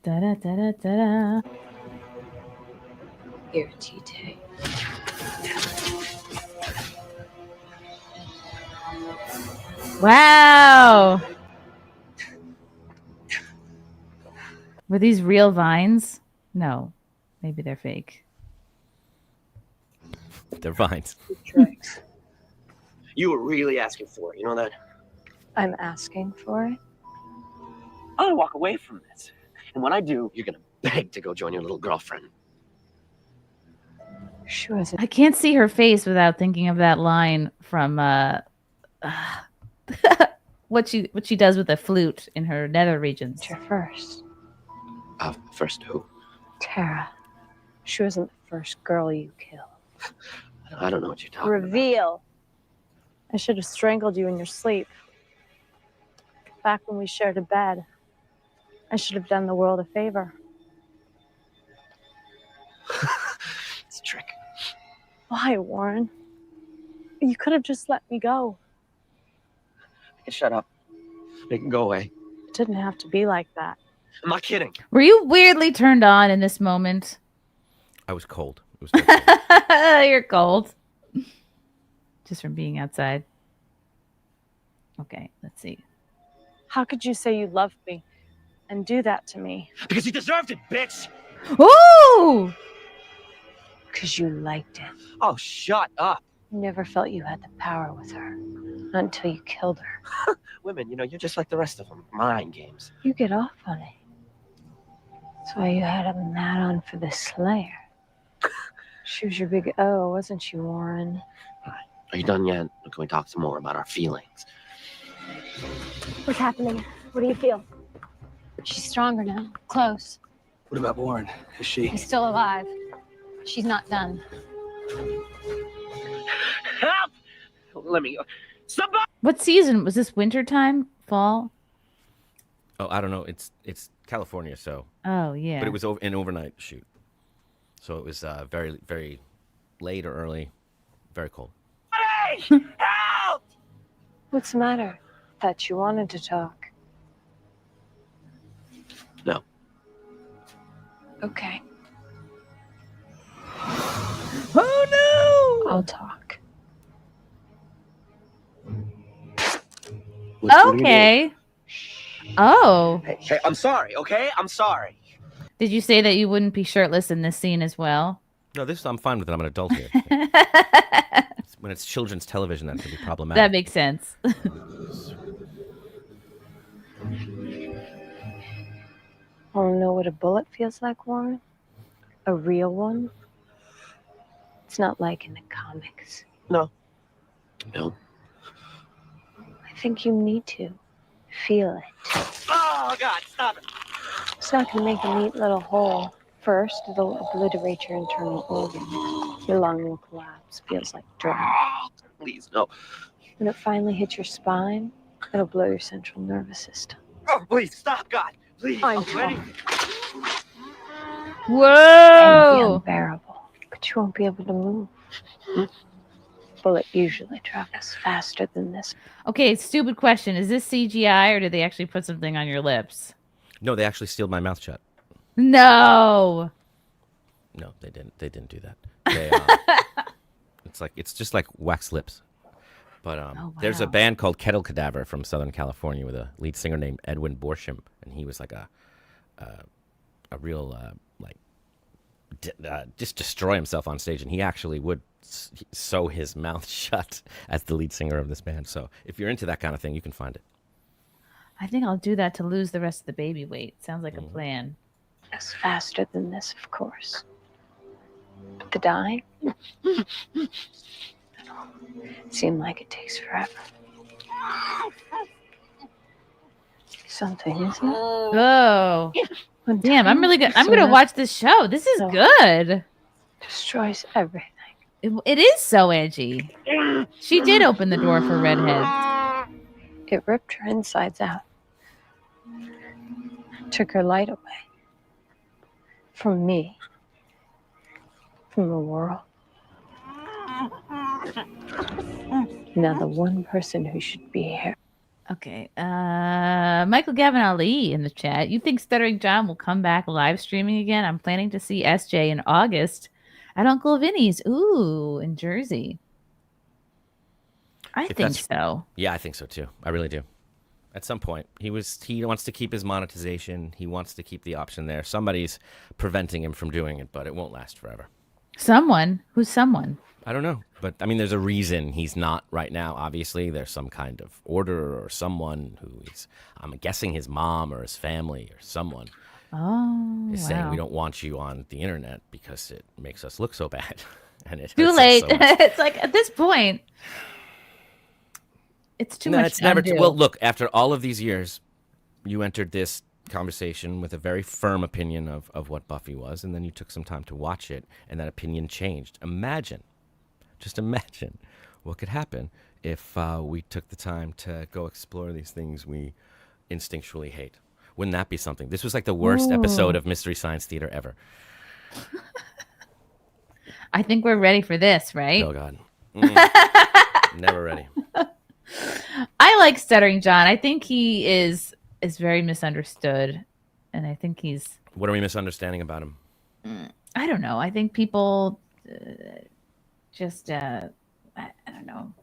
Da da da da da. Here, Tite. Wow. Were these real vines? No. Maybe they're fake. They're vines. Tricks. You were really asking for it, you know that? I'm asking for it. I'm gonna walk away from this. And when I do, you're gonna beg to go join your little girlfriend. Sure as I can't see her face without thinking of that line from what she does with the flute in her nether regions. You're first. First who? Tara. She wasn't the first girl you killed. I don't know what you're talking about. Reveal. I should have strangled you in your sleep. Back when we shared a bed. I should have done the world a favor. It's a trick. Why, Warren? You could have just let me go. I can shut up. Make him go away. It didn't have to be like that. I'm not kidding. Were you weirdly turned on in this moment? I was cold. It was cold. You're cold. Just from being outside. Okay, let's see. How could you say you loved me and do that to me? Because you deserved it, bitch! Ooh! Because you liked it. Oh, shut up. You never felt you had the power with her. Not until you killed her. Women, you're just like the rest of them. Mind games. You get off on it. That's why you had a mad on for the Slayer. She was your big O, wasn't she, Warren? Are you done yet? Or can we talk some more about our feelings? What's happening? What do you feel? She's stronger now. Close. What about Warren? Is she? She's still alive. She's not done. Help! Let me go. Somebody! What season? Was this winter time? Fall? Oh, I don't know. It's California, so. Oh, yeah. But it was an overnight shoot. So it was very, very late or early. Very cold. Help! What's the matter? Thought you wanted to talk. No. Okay. Oh, no! I'll talk. Okay. Oh. Hey, I'm sorry, okay? I'm sorry. Did you say that you wouldn't be shirtless in this scene as well? No, I'm fine with it. I'm an adult here. When it's children's television, that can be problematic. That makes sense. Want to know what a bullet feels like, Warren? A real one? It's not like in the comics. No. I think you need to feel it. Oh, God, stop it. It's not going to make a neat little hole. First, it'll obliterate your internal organs. Your lung will collapse. Feels like dry. Please, no. When it finally hits your spine, it'll blow your central nervous system. Oh, please, stop, God. Please. I'm ready. It'll be Whoa! unbearable, but you won't be able to move. Bullet usually travels faster than this. Okay, stupid question. Is this CGI or did they actually put something on your lips? No, they actually sealed my mouth shut. No. No, they didn't. They didn't do that. They, it's just like wax lips. But there's a wow. band called Kettle Cadaver from Southern California with a lead singer named Edwin Borsham, and he was like a real just destroy himself on stage, and he actually would sew his mouth shut as the lead singer of this band. So if you're into that kind of thing, you can find it. I think I'll do that to lose the rest of the baby weight. Sounds like a plan. It's faster than this, of course. But the dying? Seems like it takes forever. Something, isn't it? Oh. When Damn, I'm time really good. I'm pursues going to watch this show. This is So- good. destroys everything. It is so edgy. She did open the door for redheads. It ripped her insides out. Took her light away. From me. From the world. Now the one person who should be here. Okay. Michael Gavin Ali in the chat. You think Stuttering John will come back live streaming again? I'm planning to see SJ in August at Uncle Vinny's. Ooh, in Jersey. I think so. Yeah, I think so too. I really do. At some point, he wants to keep his monetization. He wants to keep the option there. Somebody's preventing him from doing it, but it won't last forever. Someone? Who's someone? I don't know, but I mean, there's a reason he's not right now. Obviously, there's some kind of order or someone I'm guessing his mom or his family or someone is saying we don't want you on the internet because it makes us look so bad. And it Too hurts us late. so much. It's like at this point, it's too much. It's never to undo. well, look, after all of these years, you entered this conversation with a very firm opinion of what Buffy was, and then you took some time to watch it, and that opinion changed. Just imagine what could happen if we took the time to go explore these things we instinctually hate. Wouldn't that be something? This was like the worst episode of Mystery Science Theater ever. I think we're ready for this, right? Oh, God. Never ready. I like Stuttering John. I think he is very misunderstood, and I think he's. What are we misunderstanding about him? I don't know. I think people I don't know.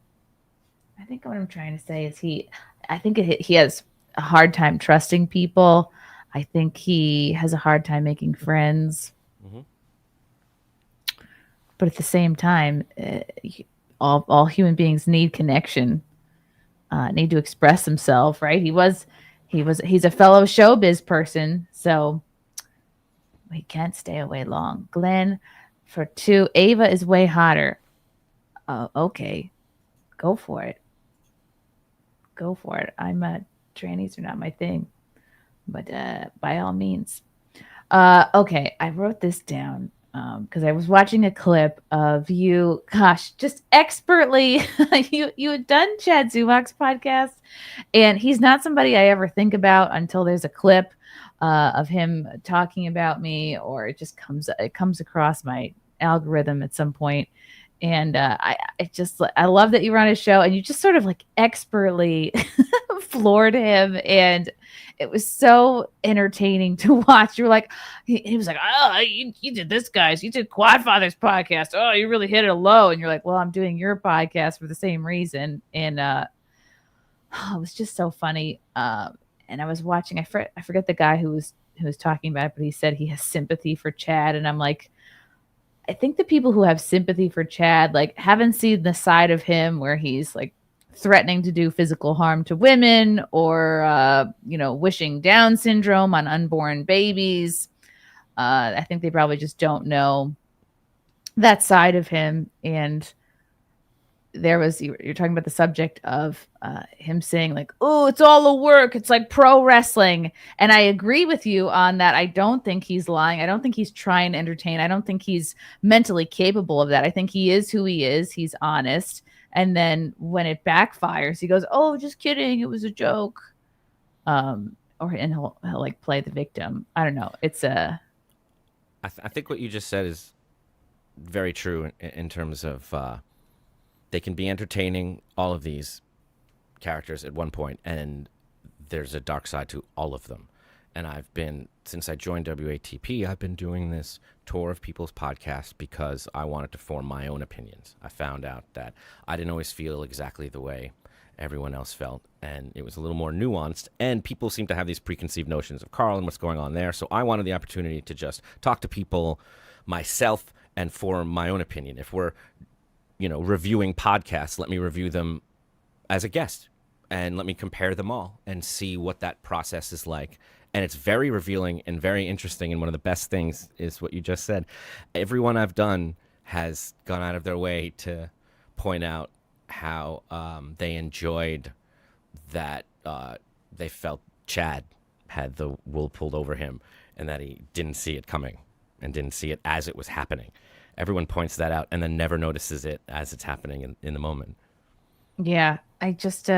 I think what I'm trying to say is he has a hard time trusting people. I think he has a hard time making friends. Mm-hmm. But at the same time, all human beings need connection, need to express themselves, right? He's a fellow showbiz person, so he can't stay away long. Glenn, for 2, Ava is way hotter. Okay, go for it. Trannies are not my thing, but by all means. Okay, I wrote this down because I was watching a clip of you, just expertly. you had done Chad Zubak's podcast, and he's not somebody I ever think about until there's a clip of him talking about me, or it comes across my algorithm at some point. And I love that you were on his show and you just sort of like expertly floored him, and it was so entertaining to watch. You were like, he was like, oh, you did this, guys. You did Quadfather's podcast. Oh, you really hit it low. And you're like, well, I'm doing your podcast for the same reason. And it was just so funny. And I was watching. I forget the guy who was who was talking about it, but he said he has sympathy for Chad. And I'm like, I think the people who have sympathy for Chad, like, haven't seen the side of him where he's like threatening to do physical harm to women or, wishing Down syndrome on unborn babies. I think they probably just don't know that side of him. And you're talking about the subject of him saying like, oh, it's all a work. It's like pro wrestling. And I agree with you on that. I don't think he's lying. I don't think he's trying to entertain. I don't think he's mentally capable of that. I think he is who he is. He's honest. And then when it backfires, he goes, oh, just kidding. It was a joke. And he'll like play the victim. I don't know. It's I think what you just said is very true in terms of they can be entertaining, all of these characters at one point, and there's a dark side to all of them. And since I joined WATP, I've been doing this tour of people's podcasts because I wanted to form my own opinions. I found out that I didn't always feel exactly the way everyone else felt, and it was a little more nuanced, and people seem to have these preconceived notions of Carl and what's going on there. So I wanted the opportunity to just talk to people myself and form my own opinion. If we're reviewing podcasts, let me review them as a guest and let me compare them all and see what that process is like. And it's very revealing and very interesting. And one of the best things is what you just said. Everyone I've done has gone out of their way to point out how they enjoyed that they felt Chad had the wool pulled over him and that he didn't see it coming and didn't see it as it was happening. Everyone points that out and then never notices it as it's happening in the moment. Yeah, I just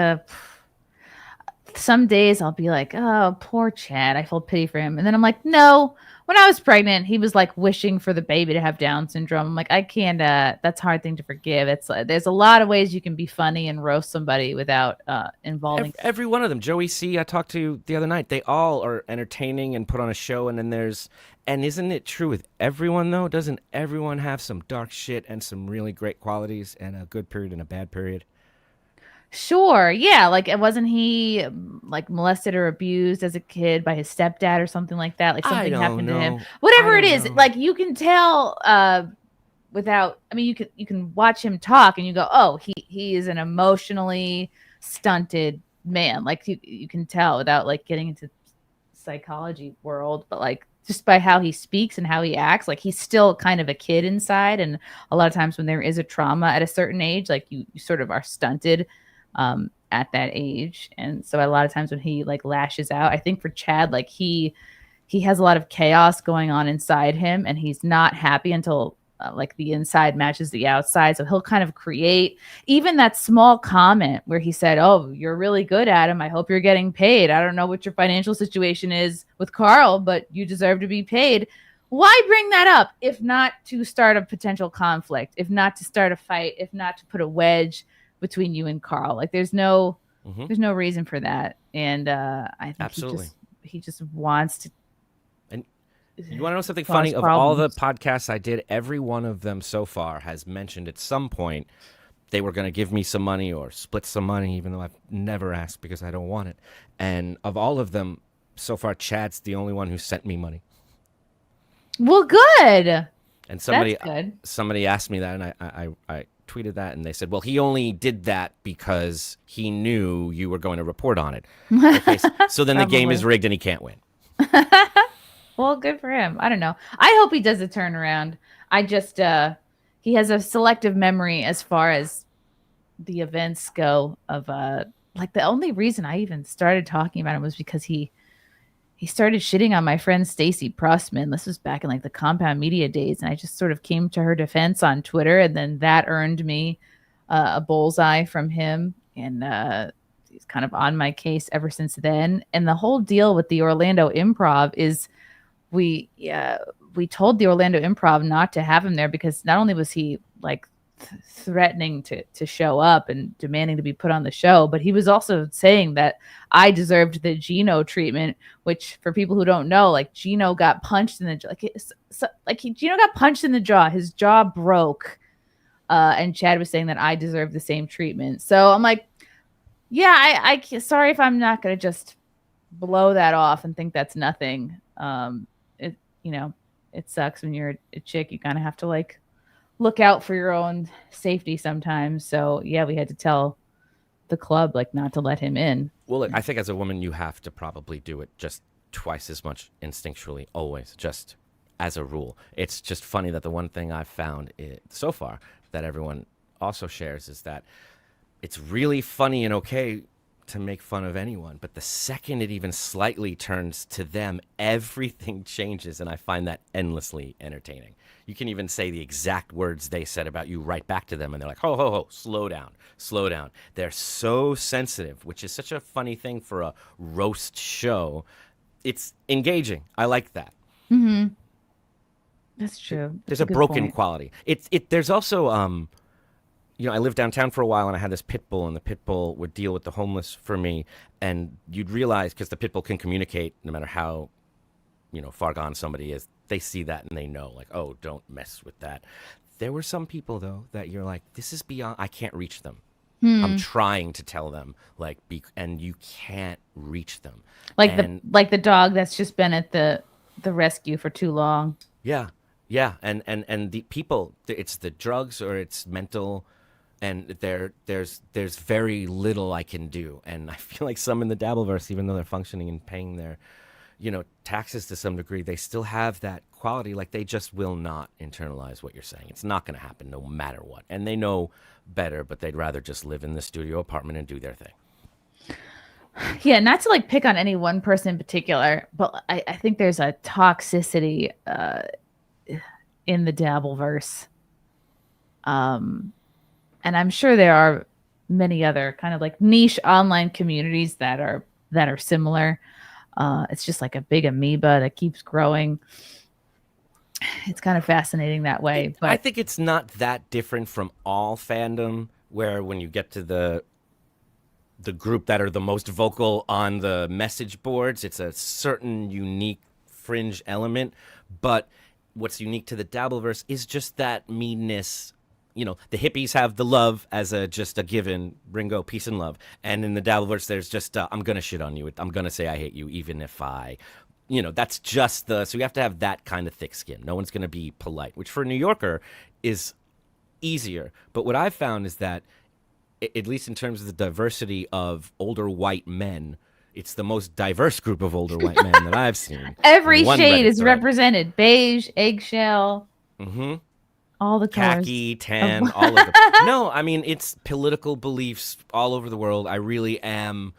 some days I'll be like, oh, poor Chad. I feel pity for him. And then I'm like, no, when I was pregnant, he was like wishing for the baby to have Down syndrome. I'm like, I can't, that's a hard thing to forgive. It's there's a lot of ways you can be funny and roast somebody without involving. Every one of them. Joey C, I talked to the other night, they all are entertaining and put on a show. And then and isn't it true with everyone though? Doesn't everyone have some dark shit and some really great qualities and a good period and a bad period? Sure. Yeah. Like, wasn't he like molested or abused as a kid by his stepdad or something like that? Like something happened to him. Whatever it is, like you can tell without. I mean, you can watch him talk and you go, oh, he is an emotionally stunted man. Like you can tell without like getting into psychology world, but like just by how he speaks and how he acts, like he's still kind of a kid inside. And a lot of times when there is a trauma at a certain age, like you sort of are stunted at that age. And so a lot of times when he like lashes out, I think for Chad, like he has a lot of chaos going on inside him and he's not happy until like the inside matches the outside. So he'll kind of create even that small comment where he said, oh, you're really good, Adam. I hope you're getting paid. I don't know what your financial situation is with Carl, but you deserve to be paid. Why bring that up if not to start a potential conflict, if not to start a fight, if not to put a wedge between you and Carl? Like there's no reason for that. And I think he just wants to. And you want to know something funny? Of all the podcasts I did, every one of them so far has mentioned at some point they were going to give me some money or split some money, even though I've never asked because I don't want it. And of all of them so far, Chad's the only one who sent me money. Well, good. And somebody asked me that, and I tweeted that, and they said, well, he only did that because he knew you were going to report on it. Okay, so then the game is rigged and he can't win. Well, good for him. I don't know. I hope he does a turnaround. I just he has a selective memory as far as the events go of like the only reason I even started talking about him was because he started shitting on my friend Stacy Pressman. This was back in like the Compound Media days. And I just sort of came to her defense on Twitter. And then that earned me a bullseye from him. And he's kind of on my case ever since then. And the whole deal with the Orlando Improv is we told the Orlando Improv not to have him there because not only was he like threatening to show up and demanding to be put on the show, but he was also saying that I deserved the Gino treatment, which for people who don't know, like Gino got punched in the jaw, Gino got punched in the jaw, his jaw broke, and Chad was saying that I deserved the same treatment. So I'm like, yeah, I sorry if I'm not gonna just blow that off and think that's nothing. It it sucks when you're a chick. You kind of have to like look out for your own safety sometimes. So yeah, we had to tell the club like not to let him in. Well, look, I think as a woman, you have to probably do it just twice as much instinctually, always, just as a rule. It's just funny that the one thing I've found so far that everyone also shares is that it's really funny and okay to make fun of anyone, but the second it even slightly turns to them, everything changes, and I find that endlessly entertaining. You can even say the exact words they said about you right back to them, and they're like, ho, ho, ho, slow down, slow down. They're so sensitive, which is such a funny thing for a roast show. It's engaging. I like that. Mm-hmm. That's true. There's That's a good broken point. quality. There's also, I lived downtown for a while, and I had this pit bull, and the pit bull would deal with the homeless for me. And you'd realize, because the pit bull can communicate no matter how, far gone somebody is, they see that and they know, like, oh, don't mess with that. There were some people, though, that you're like, this is beyond, I can't reach them. I'm trying to tell them, like, and you can't reach them. Like the dog that's just been at the rescue for too long. Yeah, and the people, it's the drugs or it's mental, and there's very little I can do, and I feel like some in the Dabbleverse, even though they're functioning and paying their, taxes to some degree, they still have that quality. Like they just will not internalize what you're saying. It's not going to happen no matter what, and they know better, but they'd rather just live in the studio apartment and do their thing. Yeah, not to like pick on any one person in particular, but I think there's a toxicity in the Dabbleverse. And I'm sure there are many other kind of like niche online communities that are similar. It's just like a big amoeba that keeps growing. It's kind of fascinating that way. But I think it's not that different from all fandom, where when you get to the group that are the most vocal on the message boards, it's a certain unique fringe element. But what's unique to the Dabbleverse is just that meanness. The hippies have the love as just a given, Ringo, peace and love. And in the Dabbleverse, there's just, I'm going to shit on you. I'm going to say I hate you, even if that's just so you have to have that kind of thick skin. No one's going to be polite, which for a New Yorker is easier. But what I've found is that, at least in terms of the diversity of older white men, it's the most diverse group of older white men that I've seen. Every shade Reddit is thread. represented. Beige, eggshell. Mm-hmm. All the colors. Khaki, tan, all of them. No, I mean, it's political beliefs all over the world. I really am.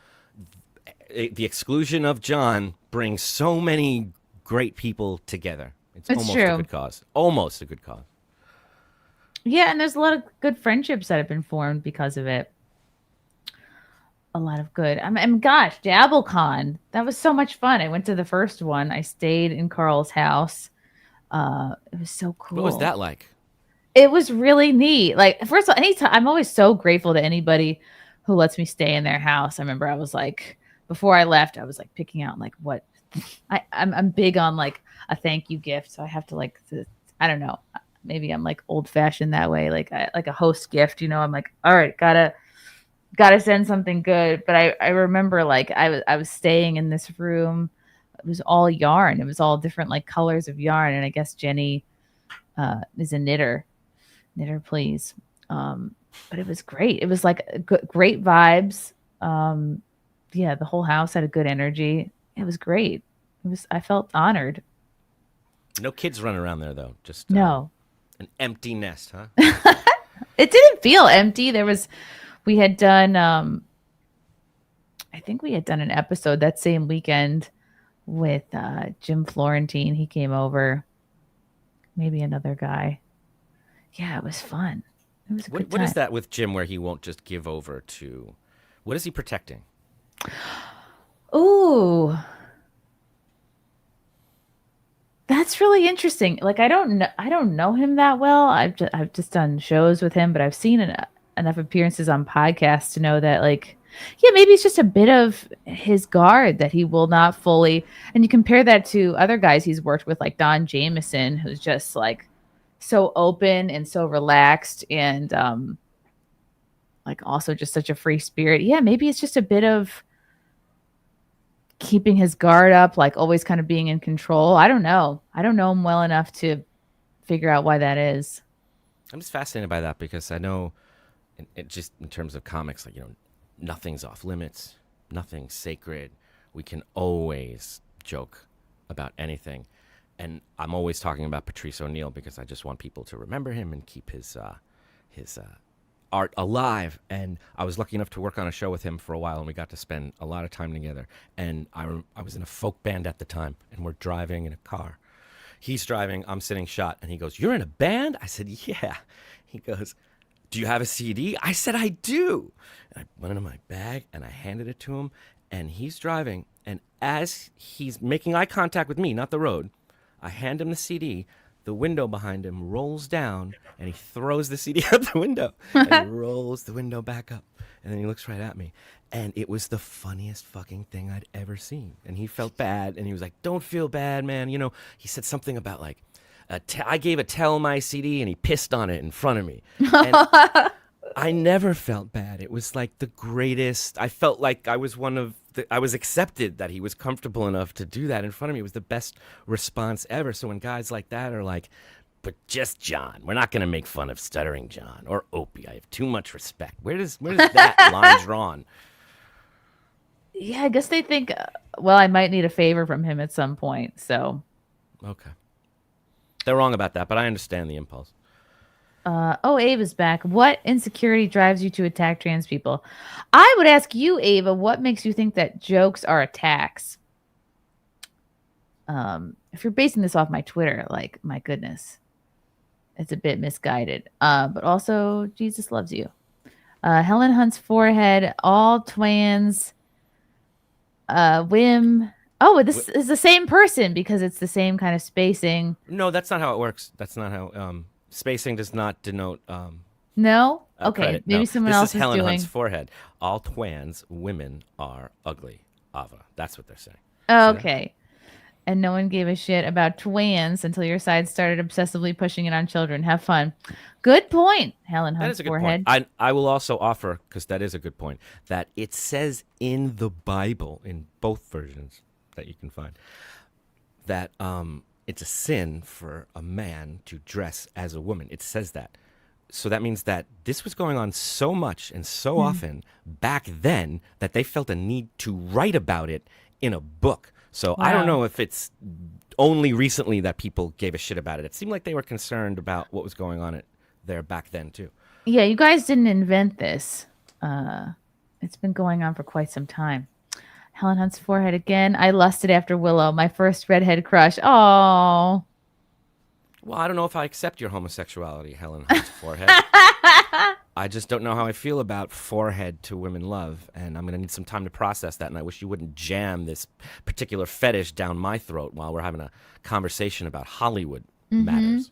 The exclusion of John brings so many great people together. It's almost true. a good cause. Almost a good cause. Yeah, and there's a lot of good friendships that have been formed because of it. A lot of good. Gosh, DabbleCon. That was so much fun. I went to the first one. I stayed in Carl's house. It was so cool. What was that like? It was really neat. Like, first of all, anytime, I'm always so grateful to anybody who lets me stay in their house. I remember I was like, before I left, I was like picking out like what I'm big on like a thank you gift. So I have to I don't know, maybe I'm like old fashioned that way. Like a host gift, I'm like, all right, gotta send something good. But I remember like I was staying in this room. It was all yarn. It was all different like colors of yarn. And I guess Jenny is a knitter, please. But it was great. It was like great vibes. Yeah, the whole house had a good energy. It was great. I felt honored. No kids running around there though. Just no. An empty nest, huh? It didn't feel empty. We had done I think we had done an episode that same weekend with Jim Florentine. He came over. Maybe another guy. Yeah, it was fun. It was a good time. What is that with Jim where he won't just give over to? What is he protecting? Ooh. That's really interesting. Like I don't know him that well. I've just done shows with him, but I've seen enough appearances on podcasts to know that like yeah, maybe it's just a bit of his guard that he will not fully. And you compare that to other guys he's worked with, like Don Jameson, who's just like so open and so relaxed and like also just such a free spirit. Yeah, maybe it's just a bit of keeping his guard up, like always kind of being in control. I don't know. I don't know him well enough to figure out why that is. I'm just fascinated by that because I know, just in terms of comics, like, nothing's off limits, nothing's sacred. We can always joke about anything, and I'm always talking about Patrice O'Neal because I just want people to remember him and keep his art alive. And I was lucky enough to work on a show with him for a while, and we got to spend a lot of time together. And I was in a folk band at the time, and we're driving in a car. He's driving, I'm sitting shot, and he goes, "You're in a band?" I said, "Yeah." He goes, "Do you have a CD?" I said, "I do." And I went into my bag, and I handed it to him, and he's driving. And as he's making eye contact with me, not the road, I hand him the CD. The window behind him rolls down, and he throws the CD out the window, and he rolls the window back up. And then he looks right at me. And it was the funniest fucking thing I'd ever seen. And he felt bad, and he was like, "Don't feel bad, man." He said something about, like, I gave a Tell my CD, and he pissed on it in front of me. And I never felt bad. It was like the greatest. I felt like I was I was accepted that he was comfortable enough to do that in front of me. It was the best response ever. So when guys like that are like, "But just John, we're not going to make fun of Stuttering John or Opie. I have too much respect." Where does that line drawn? Yeah, I guess they think, well, I might need a favor from him at some point. So, okay, they're wrong about that, but I understand the impulse. Ava is back. What insecurity drives you to attack trans people? I would ask you, Ava, what makes you think that jokes are attacks? If you're basing this off my Twitter, like, my goodness, it's a bit misguided. But also, Jesus loves you. Helen Hunt's forehead, all twins. Wim. Oh, this is the same person because it's the same kind of spacing. No, that's not how it works. That's not how spacing does not denote. No. Okay, credit. maybe No. someone this else is Helen doing. Hunt's forehead. All twins, women are ugly. Ava. That's what they're saying. Okay. And no one gave a shit about twins until your side started obsessively pushing it on children. Have fun. Good point, Helen That Hunt's is a good forehead. point. I will also offer, because that is a good point, that it says in the Bible, in both versions that you can find, that it's a sin for a man to dress as a woman. It says that. So that means that this was going on so much and so often back then that they felt a need to write about it in a book. So I don't know if it's only recently that people gave a shit about it. It seemed like they were concerned about what was going on there back then too. Yeah, you guys didn't invent this. It's been going on for quite some time. Helen Hunt's forehead again. I lusted after Willow, my first redhead crush. Oh. Well, I don't know if I accept your homosexuality, Helen Hunt's forehead. I just don't know how I feel about forehead to women love, and I'm going to need some time to process that, and I wish you wouldn't jam this particular fetish down my throat while we're having a conversation about Hollywood matters.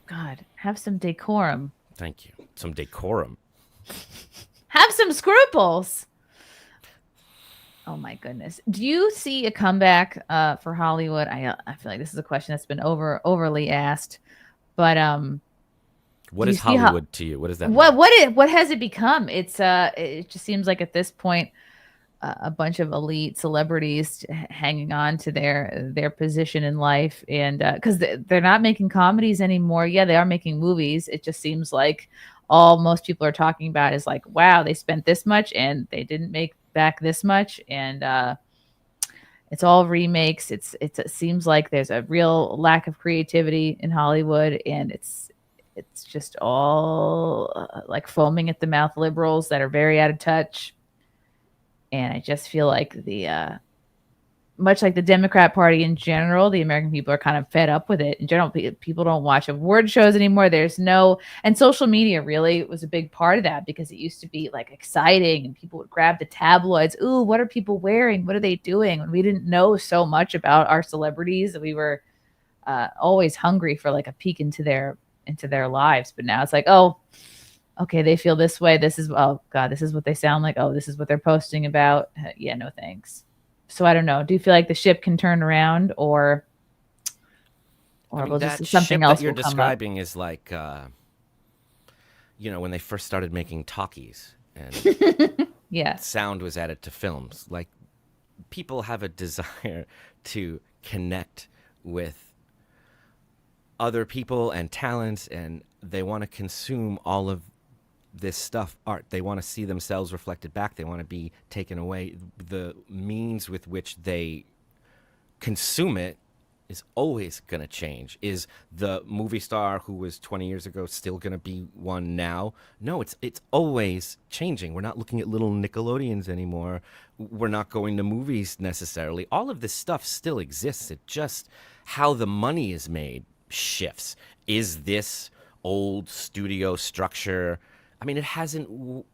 God, have some decorum. Thank you. Some decorum. Have some scruples. Oh my goodness. Do you see a comeback for Hollywood? I feel like this is a question that's been overly asked, but what is Hollywood to you? What does that mean? What has it become? It just seems like at this point a bunch of elite celebrities hanging on to their position in life, and because they're not making comedies anymore. Yeah, they are making movies. It just seems like all most people are talking about is like, wow, they spent this much and they didn't make back this much, and it's all remakes. It seems like there's a real lack of creativity in Hollywood, and it's just all like foaming at the mouth liberals that are very out of touch. And I just feel like much like the Democrat Party in general, the American people are kind of fed up with it. In general, people don't watch award shows anymore. And social media really was a big part of that because it used to be like exciting and people would grab the tabloids. Ooh, what are people wearing? What are they doing? And we didn't know so much about our celebrities that we were always hungry for like a peek into their lives. But now it's like, oh, okay, they feel this way. This is what they sound like. Oh, this is what they're posting about. Yeah, no thanks. So I don't know. Do you feel like the ship can turn around, or will this something else that you're will come describing up? is like, when they first started making talkies and Yeah, sound was added to films. Like people have a desire to connect with other people and talents, and they want to consume all of this stuff, art. They want to see themselves reflected back. They want to be taken away. The means with which they consume it is always going to change. Is the movie star who was 20 years ago still going to be one now? No, it's always changing. We're not looking at little Nickelodeons anymore. We're not going to movies necessarily. All of this stuff still exists. It just, how the money is made shifts. Is this old studio structure? I mean, it hasn't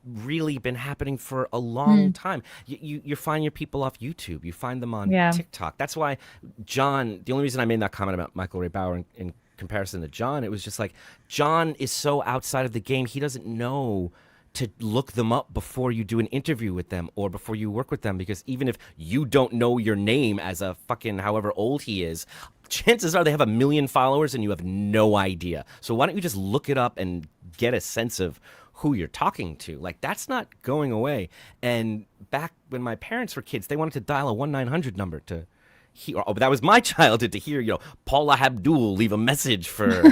really been happening for a long time. You find your people off YouTube. You find them on TikTok. That's why John, the only reason I made that comment about Michael Ray Bauer in comparison to John, it was just like, John is so outside of the game. He doesn't know to look them up before you do an interview with them or before you work with them, because even if you don't know your name as a fucking however old he is, chances are they have 1 million followers and you have no idea. So why don't you just look it up and get a sense of who you're talking to? Like, that's not going away. And back when my parents were kids, they wanted to dial a 1-900 number to hear. Oh, but that was my childhood, to hear, Paula Abdul leave a message for,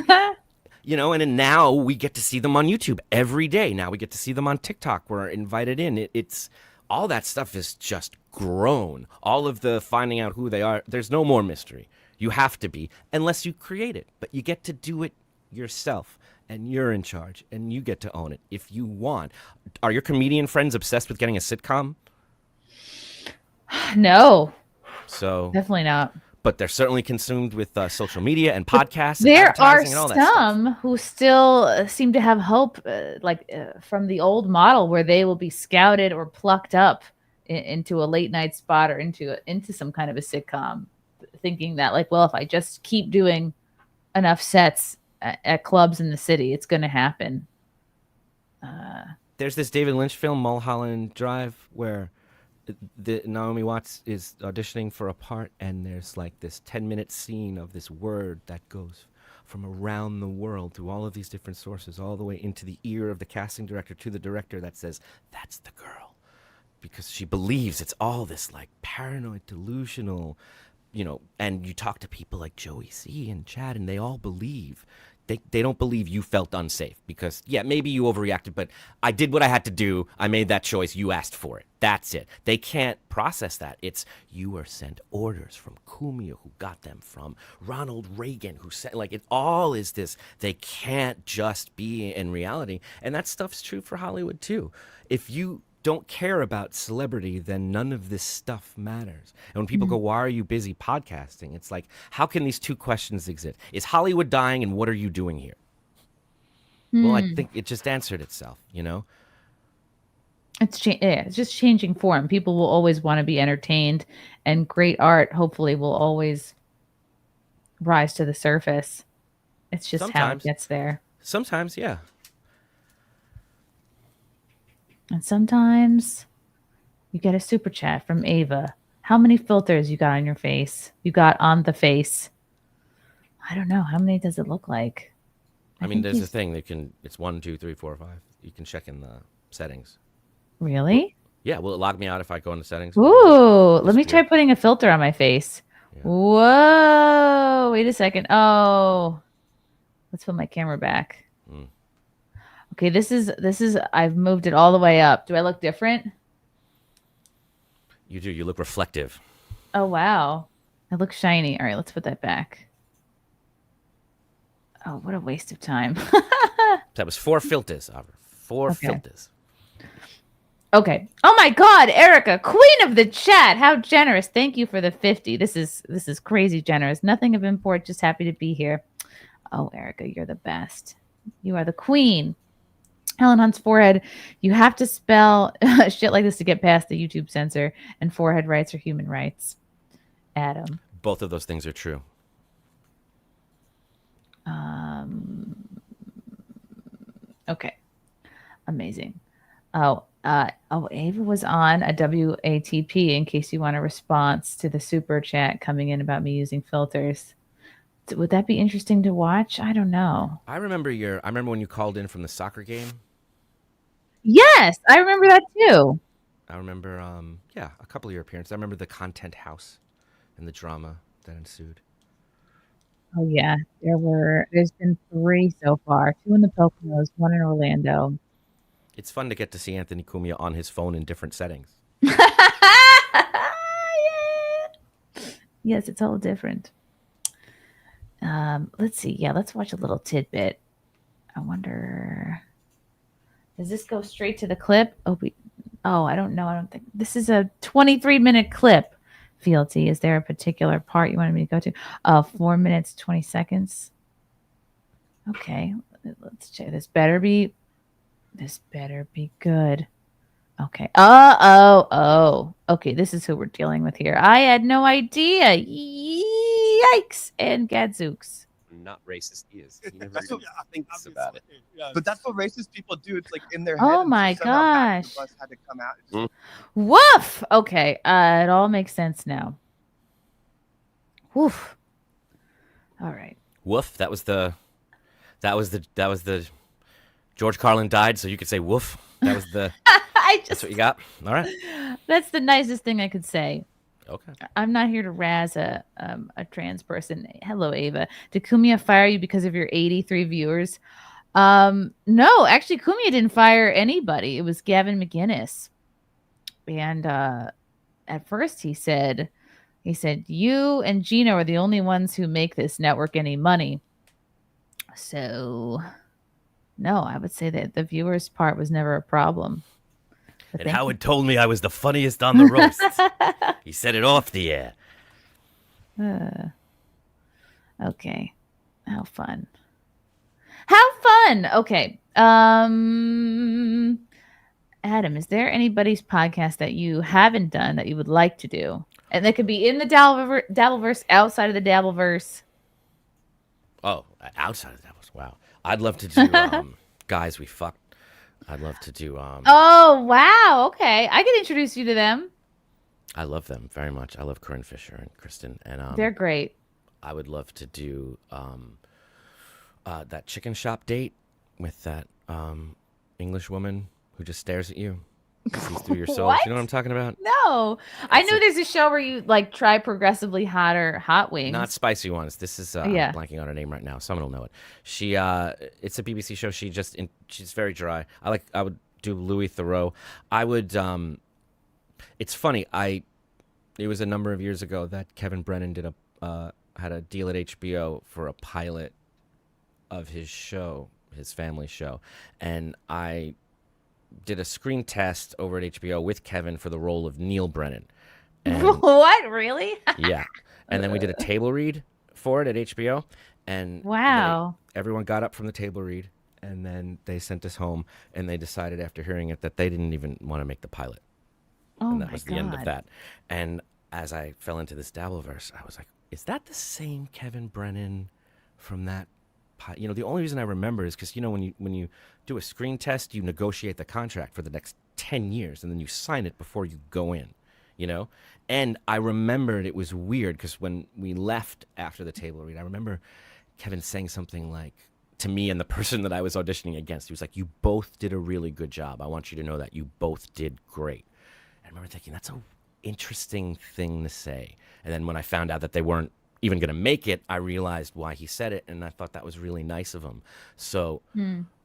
and then now we get to see them on YouTube every day. Now we get to see them on TikTok. We're invited in. It's all that stuff is just grown. All of the finding out who they are. There's no more mystery. You have to be, unless you create it, but you get to do it yourself. And you're in charge, and you get to own it if you want. Are your comedian friends obsessed with getting a sitcom? No. So definitely not. But they're certainly consumed with social media and podcasts. There and are advertising and all that stuff. some who still seem to have hope, from the old model, where they will be scouted or plucked up into a late night spot or into some kind of a sitcom, thinking that, like, well, if I just keep doing enough sets at clubs in the city, it's going to happen. There's this David Lynch film, Mulholland Drive, where Naomi Watts is auditioning for a part, and there's like this 10-minute scene of this word that goes from around the world through all of these different sources, all the way into the ear of the casting director to the director, that says, "That's the girl," because she believes it's all this like paranoid, delusional, and you talk to people like Joey C and Chad, and they all believe. They don't believe you felt unsafe because, yeah, maybe you overreacted, but I did what I had to do. I made that choice. You asked for it. That's it. They can't process that. It's, you were sent orders from Cumia, who got them from Ronald Reagan, who said, like, it all is this. They can't just be in reality. And that stuff's true for Hollywood, too. If you don't care about celebrity, then none of this stuff matters. And when people go, why are you busy podcasting? It's like, how can these two questions exist? Is Hollywood dying, and what are you doing here? Well, I think it just answered itself, It's just changing form. People will always want to be entertained, and great art hopefully will always rise to the surface. It's just how it gets there. Sometimes, yeah. And sometimes you get a super chat from Ava. How many filters you got on your face? You got on the face. I don't know. How many does it look like? I mean, there's a thing. It's 1, 2, 3, 4, 5. You can check in the settings. Really? Yeah. Will it log me out if I go into settings? Ooh, let me try putting a filter on my face. Yeah. Whoa. Wait a second. Oh, let's put my camera back. Okay, this is I've moved it all the way up. Do I look different? You do. You look reflective. Oh, wow. I look shiny. All right, let's put that back. Oh, what a waste of time. That was 4 filters, Oliver. 4 filters. Okay. Oh my God, Erica, queen of the chat. How generous. Thank you for the 50. This is crazy generous. Nothing of import, just happy to be here. Oh, Erica, you're the best. You are the queen. Helen Hunt's forehead. You have to spell shit like this to get past the YouTube censor, and forehead rights are human rights. Adam. Both of those things are true. Okay. Amazing. Ava was on a WATP in case you want a response to the super chat coming in about me using filters. Would that be interesting to watch? I don't know. I remember when you called in from the soccer game. Yes, I remember that too. I remember, a couple of your appearances. I remember the Content House and the drama that ensued. Oh yeah, there's been 3 so far. 2 in the Poconos, 1 in Orlando. It's fun to get to see Anthony Cumia on his phone in different settings. Yes, it's all different. Let's see. Yeah, let's watch a little tidbit. I wonder, does this go straight to the clip? I don't know. I don't think this is a 23-minute clip. Fealty, is there a particular part you wanted me to go to? 4 minutes 20 seconds. Okay, let's check. This better be good. Okay. Okay. This is who we're dealing with here. I had no idea. Yikes and gadzooks. Not racist. He is. He never That's even what- thinks about it. But that's what racist people do. It's like in their head. Oh and my somehow Back to the gosh. Bus had to come out. Mm. Woof. Okay. It all makes sense now. Woof. All right. Woof. That was the George Carlin died, so you could say woof. That was the. That's what you got. All right. That's the nicest thing I could say. Okay. I'm not here to razz a trans person. Hello, Ava. Did Kumia fire you because of your 83 viewers? No, actually, Kumia didn't fire anybody. It was Gavin McGinnis. And at first he said, you and Gino are the only ones who make this network any money. So, no, I would say that the viewers part was never a problem. But And thank Howard told me I was the funniest on the roast. He said it off the air. Okay. How fun. Okay. Adam, is there anybody's podcast that you haven't done that you would like to do? And that could be in the Dabbleverse, outside of the Dabbleverse. Oh, outside of that was wow. I'd love to do Guys We Fucked. I'd love to do Oh, wow. Okay. I could introduce you to them. I love them very much. I love Corinne Fisher and Kristen, and They're great. I would love to do that chicken shop date with that English woman who just stares at you, sees through your soul. What? You know what I'm talking about? No. I know there's a show where you like try progressively hotter hot wings. Not spicy ones. This is Yeah. I'm blanking on her name right now. Someone will know it. She it's a BBC show. She's very dry. I would do Louis Theroux. I would it's funny. It was a number of years ago that Kevin Brennan did had a deal at HBO for a pilot of his show, his family show, and I did a screen test over at HBO with Kevin for the role of Neil Brennan. And What? Really? yeah. And then we did a table read for it at HBO. And Wow. everyone got up from the table read, and then they sent us home, and they decided after hearing it that they didn't even want to make the pilot. Oh And that my was God. the end of that. And as I fell into this Dabbleverse, I was like, is that the same Kevin Brennan from that? The only reason I remember is because, when you do a screen test, you negotiate the contract for the next 10 years, and then you sign it before you go in, And I remembered it was weird because when we left after the table read, I remember Kevin saying something like to me and the person that I was auditioning against. He was like, you both did a really good job. I want you to know that you both did great. I remember thinking, that's an interesting thing to say. And then when I found out that they weren't even going to make it, I realized why he said it, and I thought that was really nice of him. So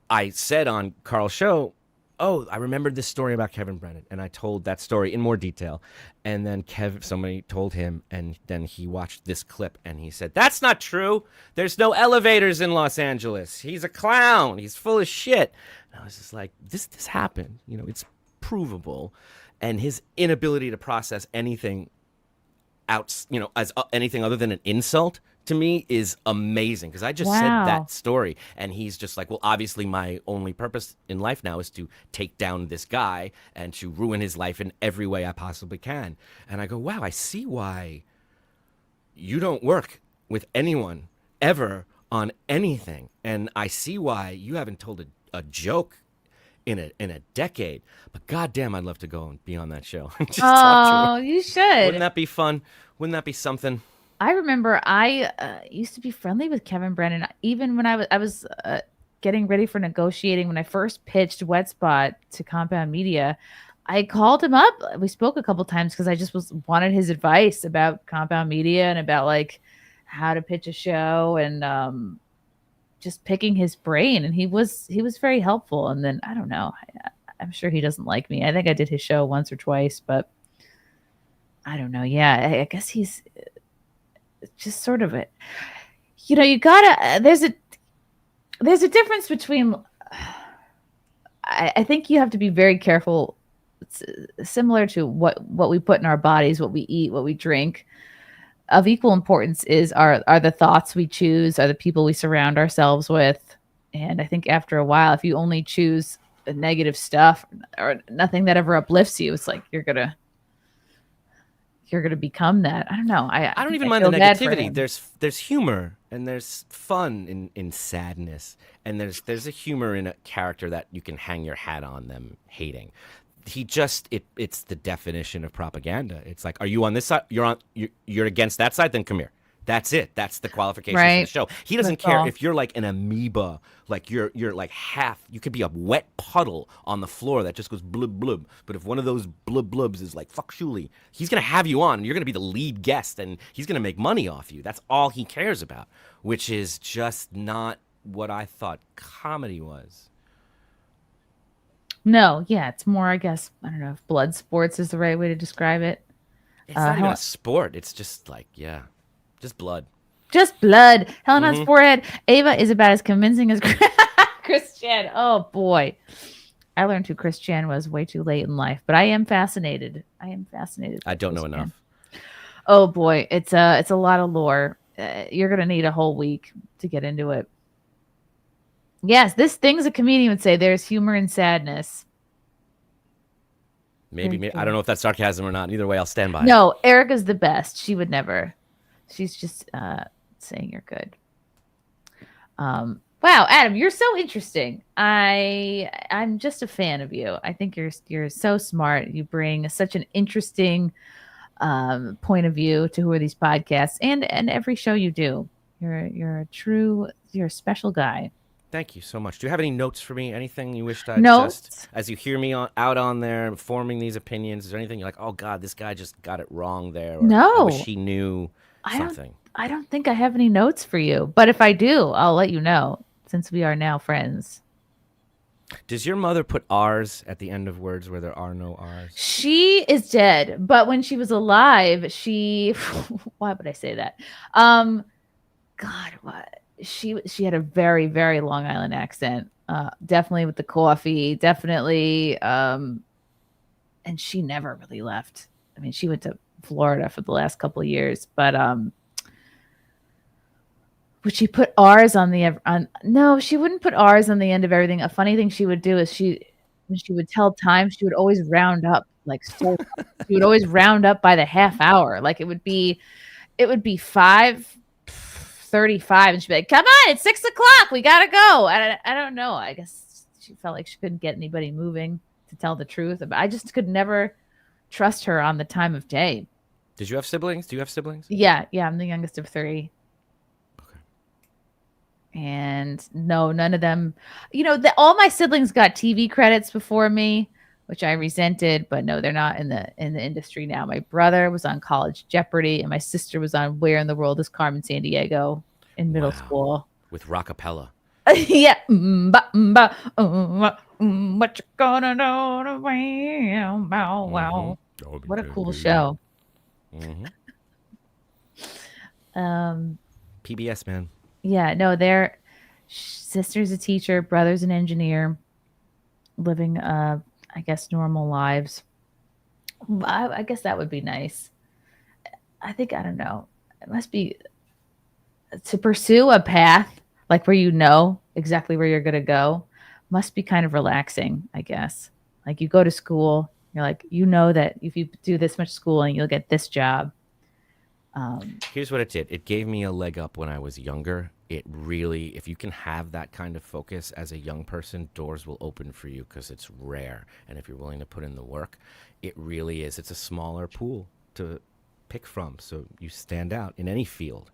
I said on Carl's show, oh, I remembered this story about Kevin Brennan, and I told that story in more detail. And then somebody told him, and then he watched this clip, and he said, that's not true. There's no elevators in Los Angeles. He's a clown. He's full of shit. And I was just like, this happened. It's provable. And his inability to process anything as anything other than an insult to me is amazing, because I just said that story, and he's just like, well, obviously my only purpose in life now is to take down this guy and to ruin his life in every way I possibly can. And I go, wow, I see why you don't work with anyone ever on anything, and I see why you haven't told a joke in a decade. But goddamn, I'd love to go and be on that show. Just talk to her. You should. Wouldn't that be fun? Wouldn't that be something? I remember I used to be friendly with Kevin Brennan, even when I was getting ready for negotiating when I first pitched Wet Spot to Compound Media. I called him up. We spoke a couple times because I just wanted his advice about compound media and about like how to pitch a show and just picking his brain. And he was very helpful. And then I don't know. I'm sure he doesn't like me. I think I did his show once or twice, but I don't know. Yeah, I guess he's just sort of it. You gotta. There's a difference between. I think you have to be very careful. It's similar to what we put in our bodies, what we eat, what we drink. Of equal importance are the thoughts we choose, are the people we surround ourselves with. And I think after a while, if you only choose negative stuff or nothing that ever uplifts you, it's like you're gonna become that. I don't know. I don't even mind the negativity. There's humor and there's fun in sadness, and there's a humor in a character that you can hang your hat on them hating. It's the definition of propaganda. It's like, are you on this side? You're against that side? Then come here. That's it. That's the qualification for the show. He doesn't care if you're like an amoeba, like you're like half. You could be a wet puddle on the floor that just goes blub blub. But if one of those blub blubs is like fuck Shuli, he's gonna have you on, and you're gonna be the lead guest, and he's gonna make money off you. That's all he cares about, which is just not what I thought comedy was. No, yeah, it's more, I guess, I don't know if blood sports is the right way to describe it. It's not even a sport. It's just like, yeah, just blood. Just blood. Helen on forehead. Ava is about as convincing as Christian. Oh, boy. I learned who Christian was way too late in life, but I am fascinated. I don't know enough. Oh, boy. It's a lot of lore. You're going to need a whole week to get into it. Yes, this thing's a comedian would say there's humor in sadness. Maybe. I don't know if that's sarcasm or not. Either way, I'll stand by it. No, Erica's the best. She would never. She's just saying you're good. Wow, Adam, you're so interesting. I'm just a fan of you. I think you're so smart. You bring such an interesting point of view to who are these podcasts and every show you do. You're a special guy. Thank you so much. Do you have any notes for me? Anything you wished Notes? as you hear me out on there forming these opinions, is there anything you're like, oh God, this guy just got it wrong there? Or, no. I wish he knew something. I don't think I have any notes for you, but if I do, I'll let you know since we are now friends. Does your mother put R's at the end of words where there are no R's? She is dead, but when she was alive, why would I say that? God, what? She had a very, very Long Island accent. Definitely with the coffee, definitely. And she never really left. I mean, she went to Florida for the last couple of years, but would she put R's on no, she wouldn't put R's on the end of everything. A funny thing she would do is when she would tell time, she would always round up she would always round up by the half hour. Like it would be 5:35 and she'd be like, come on, it's 6:00, we gotta go. I don't know, I guess she felt like she couldn't get anybody moving to tell the truth. I just could never trust her on the time of day. Did you have siblings? Do you have siblings? Yeah, I'm the youngest of 3. Okay. And no, none of them, all my siblings got TV credits before me, which I resented, but no, they're not in the industry now. My brother was on College Jeopardy, and my sister was on Where in the World is Carmen Sandiego in middle school. With rockapella. Yeah. What you gonna do? Wow. What a cool show. PBS, man. Yeah, no, their sister's a teacher, brother's an engineer, living I guess normal lives. I guess that would be nice. I don't know. It must be to pursue a path like where you know exactly where you're going to go must be kind of relaxing, I guess. Like you go to school, you're like, that if you do this much schooling, you'll get this job. Here's what it did. It gave me a leg up when I was younger. It really, if you can have that kind of focus as a young person, doors will open for you because it's rare. And if you're willing to put in the work, it really is. It's a smaller pool to pick from. So you stand out in any field.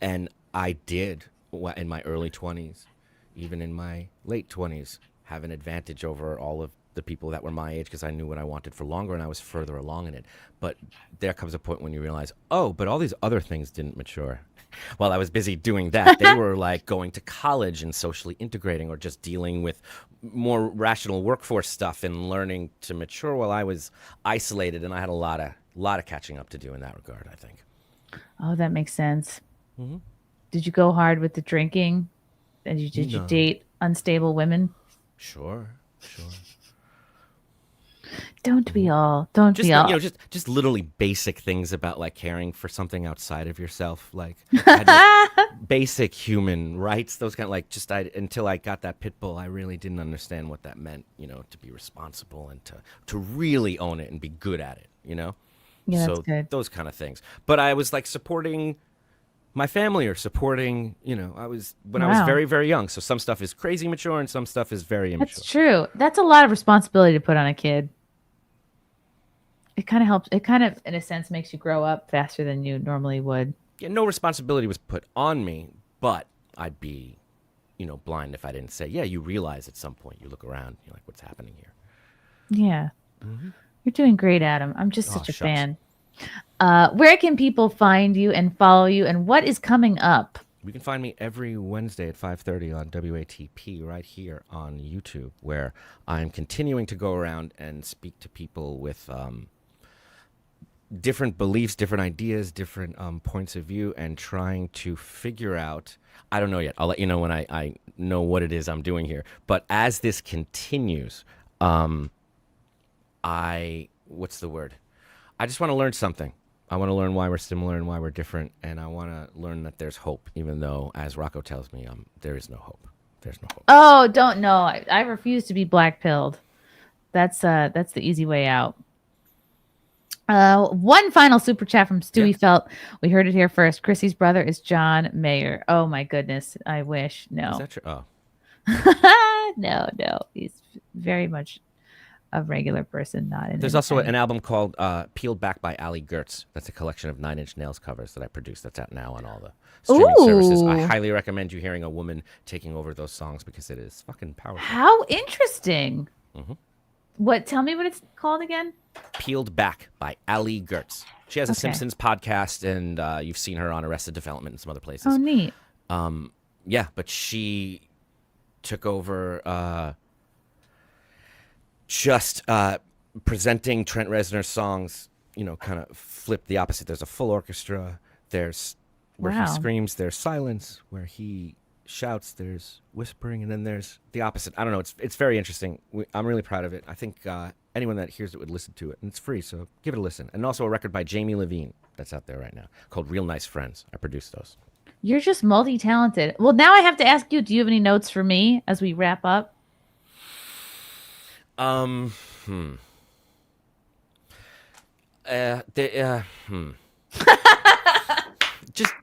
And I did in my early 20s, even in my late 20s, have an advantage over all of the people that were my age because I knew what I wanted for longer and I was further along in it. But there comes a point when you realize, oh, but all these other things didn't mature. While I was busy doing that, they were like going to college and socially integrating or just dealing with more rational workforce stuff and learning to mature while I was isolated. And I had a lot of catching up to do in that regard, I think. Oh, that makes sense. Mm-hmm. Did you go hard with the drinking? Did you date unstable women? Sure. Don't we all? Don't Just we all? Just literally basic things about like caring for something outside of yourself, like basic human rights. Those kind of like until I got that pit bull, I really didn't understand what that meant. To be responsible and to really own it and be good at it. Yeah, so that's good. Those kind of things. But I was like supporting my family or supporting. I was very, very young. So some stuff is crazy mature and some stuff is very immature. That's true. That's a lot of responsibility to put on a kid. It kind of helps. It kind of, in a sense, makes you grow up faster than you normally would. Yeah, no responsibility was put on me, but I'd be, blind if I didn't say, yeah, you realize at some point, you look around, you're like, what's happening here? Yeah. Mm-hmm. You're doing great, Adam. I'm just such a shucks. fan. Where can people find you and follow you, and what is coming up? You can find me every Wednesday at 5:30 on WATP right here on YouTube, where I'm continuing to go around and speak to people with different beliefs, different ideas, different points of view, and trying to figure out, I don't know yet. I'll let you know when I know what it is I'm doing here. But as this continues, what's the word? I just want to learn something. I want to learn why we're similar and why we're different, and I want to learn that there's hope, even though, as Rocco tells me, there is no hope. There's no hope. Oh, don't know. I refuse to be black-pilled. That's the easy way out. One final super chat from Stewie Felt. We heard it here first. Chrissie's brother is John Mayer. Oh my goodness. I wish. No. Is that true? Oh. No. He's very much a regular person, not in. There's also an album called Peeled Back by Ali Gertz. That's a collection of Nine Inch Nails covers that I produced. That's out now on all the streaming services. I highly recommend you hearing a woman taking over those songs because it is fucking powerful. How interesting. Mm-hmm. Tell me what it's called again? Peeled Back by Ali Gertz. She has a Simpsons podcast, and you've seen her on Arrested Development and some other places. Oh, neat. Yeah, but she took over just presenting Trent Reznor's songs, kind of flipped the opposite. There's a full orchestra. There's where he screams. There's silence. Where he shouts, there's whispering, and then there's the opposite. I don't know. It's very interesting. I'm really proud of it. I think anyone that hears it would listen to it, and it's free, so give it a listen. And also a record by Jamie Levine that's out there right now called Real Nice Friends. I produced those. You're just multi-talented. Well, now I have to ask you, do you have any notes for me as we wrap up? Just,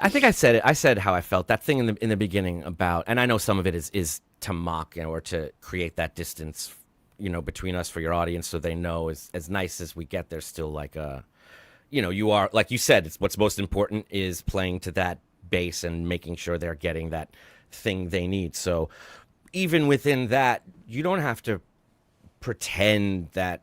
I think I said it. I said how I felt. That thing in the beginning about, and I know some of it is to mock or to create that distance, between us for your audience, so they know as nice as we get, there's still like a, you are, like you said, it's what's most important is playing to that base and making sure they're getting that thing they need. So even within that, you don't have to pretend that,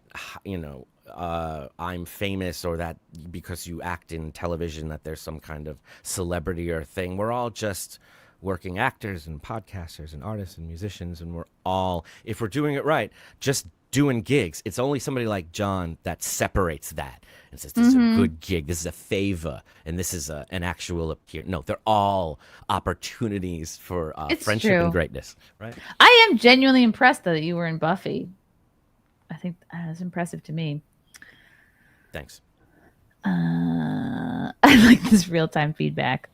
I'm famous or that because you act in television that there's some kind of celebrity or thing. We're all just working actors and podcasters and artists and musicians, and we're all, if we're doing it right, just doing gigs. It's only somebody like John that separates that and says, this is a good gig, this is a favor, and this is an actual appearance. No, they're all opportunities for friendship and greatness, right? I am genuinely impressed, though, that you were in Buffy. I think that was impressive to me. Thanks. I like this real-time feedback.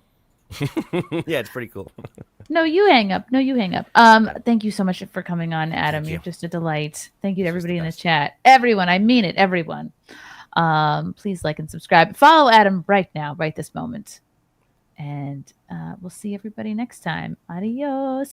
Yeah, it's pretty cool. No, you hang up. Thank you so much for coming on, Adam. You're just a delight. Thank you to everybody in the chat. Everyone, I mean it, everyone. Please like and subscribe. Follow Adam right now, right this moment. And we'll see everybody next time. Adios.